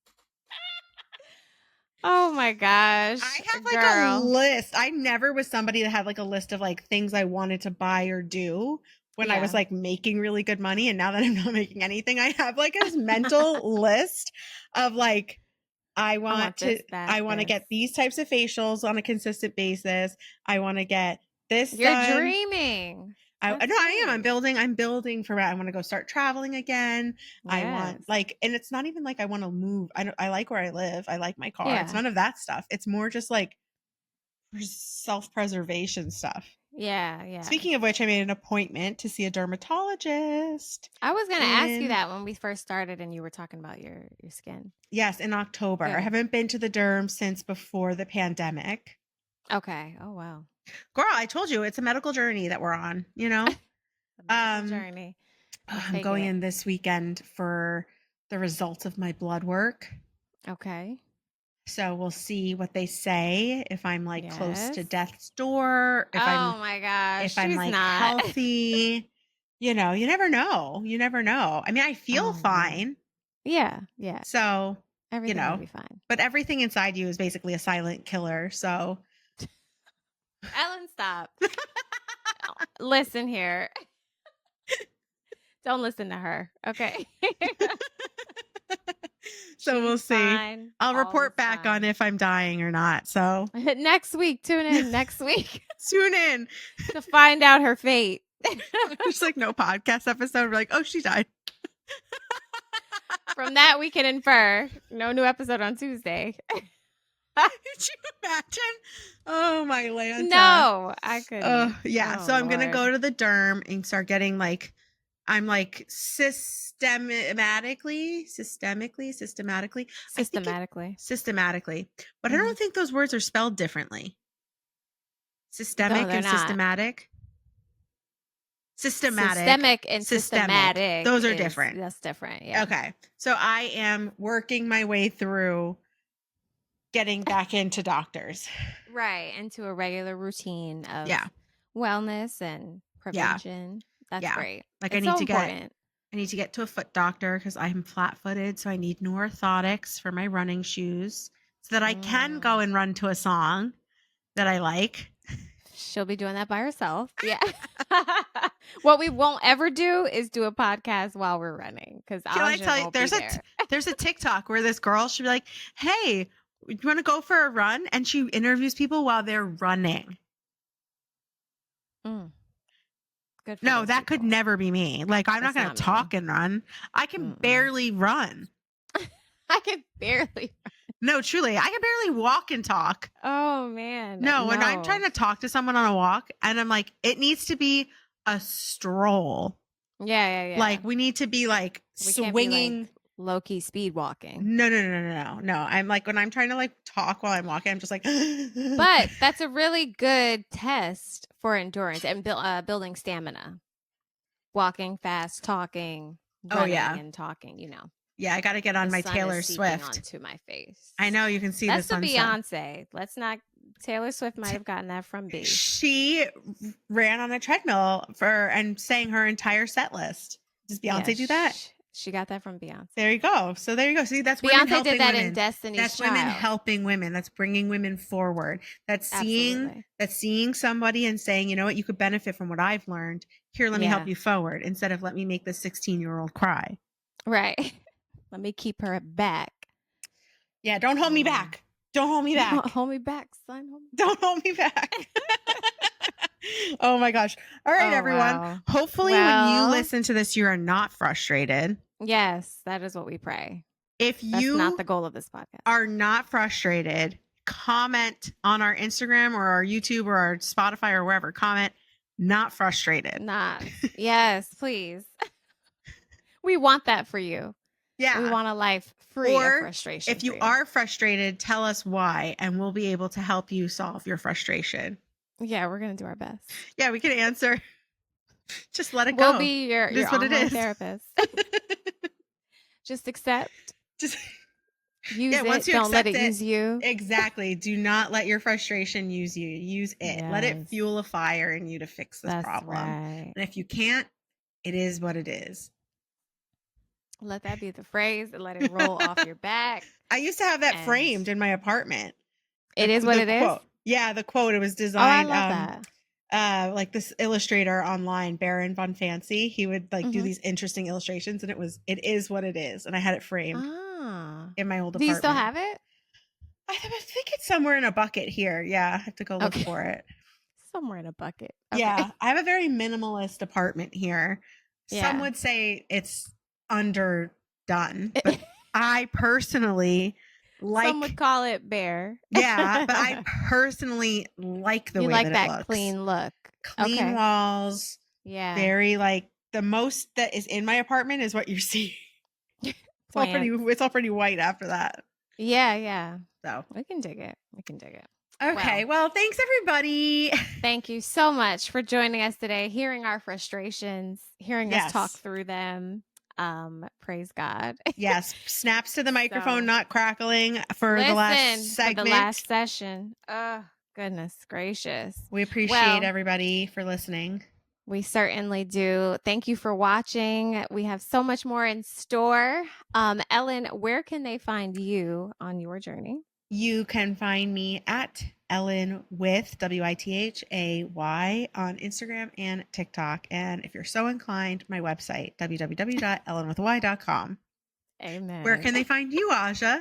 Oh my gosh! I have like a list. I never was somebody that had like a list of like things I wanted to buy or do when I was like making really good money, and now that I'm not making anything, I have like this mental list of like I want to get these types of facials on a consistent basis. I want to get this. You're dreaming. I am. I'm building for it. I want to go start traveling again. Yes. I want like, and it's not even like I want to move. I like where I live. I like my car. Yeah. It's none of that stuff. It's more just like self-preservation stuff. Yeah. Speaking of which, I made an appointment to see a dermatologist. I was going to ask you that when we first started and you were talking about your skin. Yes, in October. Good. I haven't been to the derm since before the pandemic. Okay. Oh, wow. Girl, I told you it's a medical journey that we're on, you know? The medical journey. I'll I'm take going it. in this weekend for the results of my blood work. Okay. So we'll see what they say, if I'm like close to Yes. death's door, Oh my gosh, if I'm she's like not. healthy. You know, you never know. You never know. I mean, I feel Oh man. fine. Yeah. Yeah. So, you Everything will know, be fine. but everything inside you is basically a silent killer. So, Ellen, stop. Listen here. Don't listen to her. Okay. so She's we'll see. fine. I'll All is report back on fine. if I'm dying or not. So, Next week, tune in next week tune in. to find out her fate. There's like no podcast episode. We're like, oh, she died. From that, we can infer no new episode on Tuesday. Could you imagine? Oh my Lanta. No, I couldn't. Yeah. Oh, So I'm gonna Lord. go to the derm and start getting like, I'm like systematically. Systematically. But I don't think those words are spelled differently. Systemic they're and not. systematic. Systemic and systematic. Those are different. That's different. Yeah. Okay. So I am working my way through getting back into doctors. Right. Into a regular routine of wellness and prevention. That's great. Like it's important. I need to get to a foot doctor because I'm flat-footed, so I need new orthotics for my running shoes so that I can go and run to a song that I like. She'll be doing that by herself. Yeah. What we won't ever do is do a podcast while we're running, because I tell you, there's a TikTok where this girl should be like, "Hey, you want to go for a run?" And she interviews people while they're running. Good for no, that could never be me. Like, I'm not going to talk and run. I can barely run. I can barely run. No, truly, I can barely walk and talk. Oh, man. No, when I'm trying to talk to someone on a walk and I'm like, it needs to be a stroll. Yeah. Like, we need to be like swinging. Low-key speed walking. No. I'm like, when I'm trying to like talk while I'm walking, I'm just like. But that's a really good test for endurance and building stamina. Walking fast, talking, running, and talking, you know. Yeah, I got to get on my Taylor Swift. Onto my face. I know you can see that's the sunset. Beyonce. Let's not. Taylor Swift might have gotten that from B. She ran on a treadmill and sang her entire set list. Does Beyonce do that? She got that from Beyonce. There you go. So there you go. See, that's Beyonce did that in Destiny's Child. That's women helping women. That's bringing women forward. That's seeing somebody and saying, you know what, you could benefit from what I've learned. Here, let me help you forward, instead of let me make this 16-year-old cry. Right. Let me keep her back. Yeah, don't hold me back. Don't hold me back. Hold me back, son. Don't hold me back. Oh my gosh. All right, everyone. Wow. Hopefully when you listen to this, you are not frustrated. Yes, that is what we pray. That's not the goal of this podcast. Are not frustrated, comment on our Instagram or our YouTube or our Spotify or wherever. Comment, not frustrated. Not. Yes, please. We want that for you. Yeah. We want a life free of frustration. If you are frustrated, tell us why, and we'll be able to help you solve your frustration. Yeah, we're going to do our best. Yeah, we can answer. Just let it go. We'll be your online therapist. Just accept. Just use it. Once you don't let it, use you. Exactly. Do not let your frustration use you. Use it. Yes. Let it fuel a fire in you to fix this problem. Right. And if you can't, it is what it is. Let that be the phrase and let it roll off your back. I used to have that framed in my apartment. It is what it is? Yeah, the quote. It was designed. Oh, I love that. Like this illustrator online, Baron Von Fancy, he would do these interesting illustrations, and it is what it is. And I had it framed in my old apartment. Do you still have it? I think it's somewhere in a bucket here. Yeah, I have to go look for it. Somewhere in a bucket. Okay. Yeah, I have a very minimalist apartment here. Yeah. Some would say it's underdone, but I personally some would call it bare. Yeah, but I personally like the way that it looks. Clean look. Clean walls. Yeah. Very the most that is in my apartment is what you're seeing. It's all pretty white after that. Yeah. So we can dig it. Okay. Well, thanks everybody. Thank you so much for joining us today, hearing our frustrations, hearing us talk through them. Praise God. Yes. Snaps to the microphone, not crackling for the last segment. For the last session. Oh, goodness gracious. We appreciate everybody for listening. We certainly do. Thank you for watching. We have so much more in store. Ellen, where can they find you on your journey? You can find me at Ellen with WITHAY on Instagram and TikTok. And if you're so inclined, my website, www.ellenwithy.com. Amen. Where can they find you, Aja?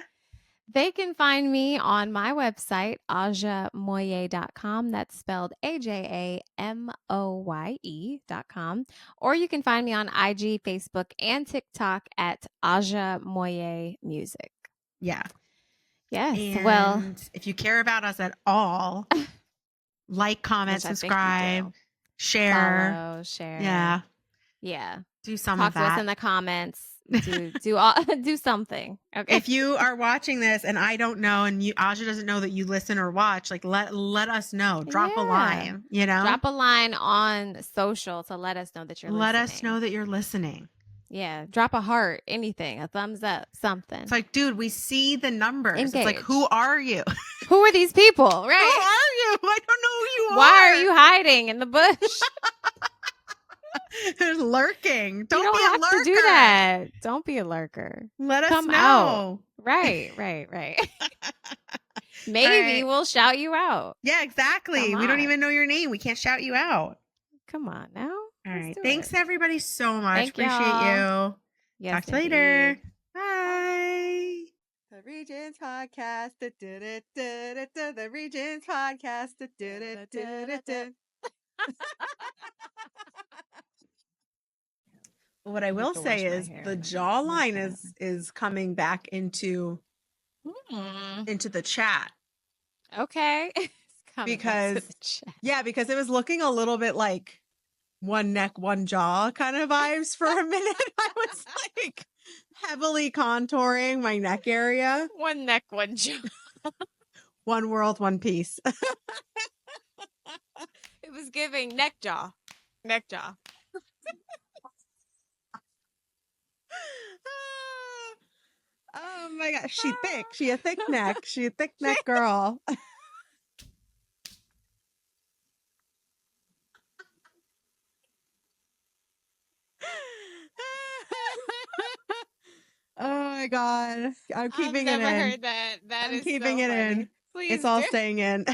They can find me on my website, ajamoye.com. That's spelled AJAMOYE.com. Or you can find me on IG, Facebook, and TikTok at Aja Moye Music. Yeah. Yes. And if you care about us at all, like, comment, subscribe, share. Follow, share. Yeah. Yeah. Do some Talk of that. to us in the comments. Do something. Okay. If you are watching this and I don't know, and Aja doesn't know that you listen or watch, like let us know. Drop a line, Drop a line on social to let us know that you're listening. Let us know that you're listening. Yeah. Drop a heart, anything, a thumbs up, something. It's like, dude, we see the numbers. Engage. It's like, who are you? Who are these people? Right. Who are you? I don't know who you are. Why are you hiding in the bush? There's lurking. Don't you be a lurker. To do that. Don't be a lurker. Let us Come know. Out. Right. Maybe we'll shout you out. Yeah, exactly. We don't even know your name. We can't shout you out. Come on now. All right. Thanks everybody so much. Appreciate you. Yes, talk to you later. Bye. The Regents Podcast. The Regents Podcast. What I will say is the jawline is coming back into the chat. Okay. Because because it was looking a little bit like one neck, one jaw kind of vibes for a minute. I was like heavily contouring my neck area. One neck, one jaw. One world, one piece. It was giving neck jaw. Neck jaw. Oh my gosh, she thick. She a thick neck. She a thick neck girl. Oh my god. I'm keeping it in. I've never heard that. I'm keeping it in. Please, it's all staying in.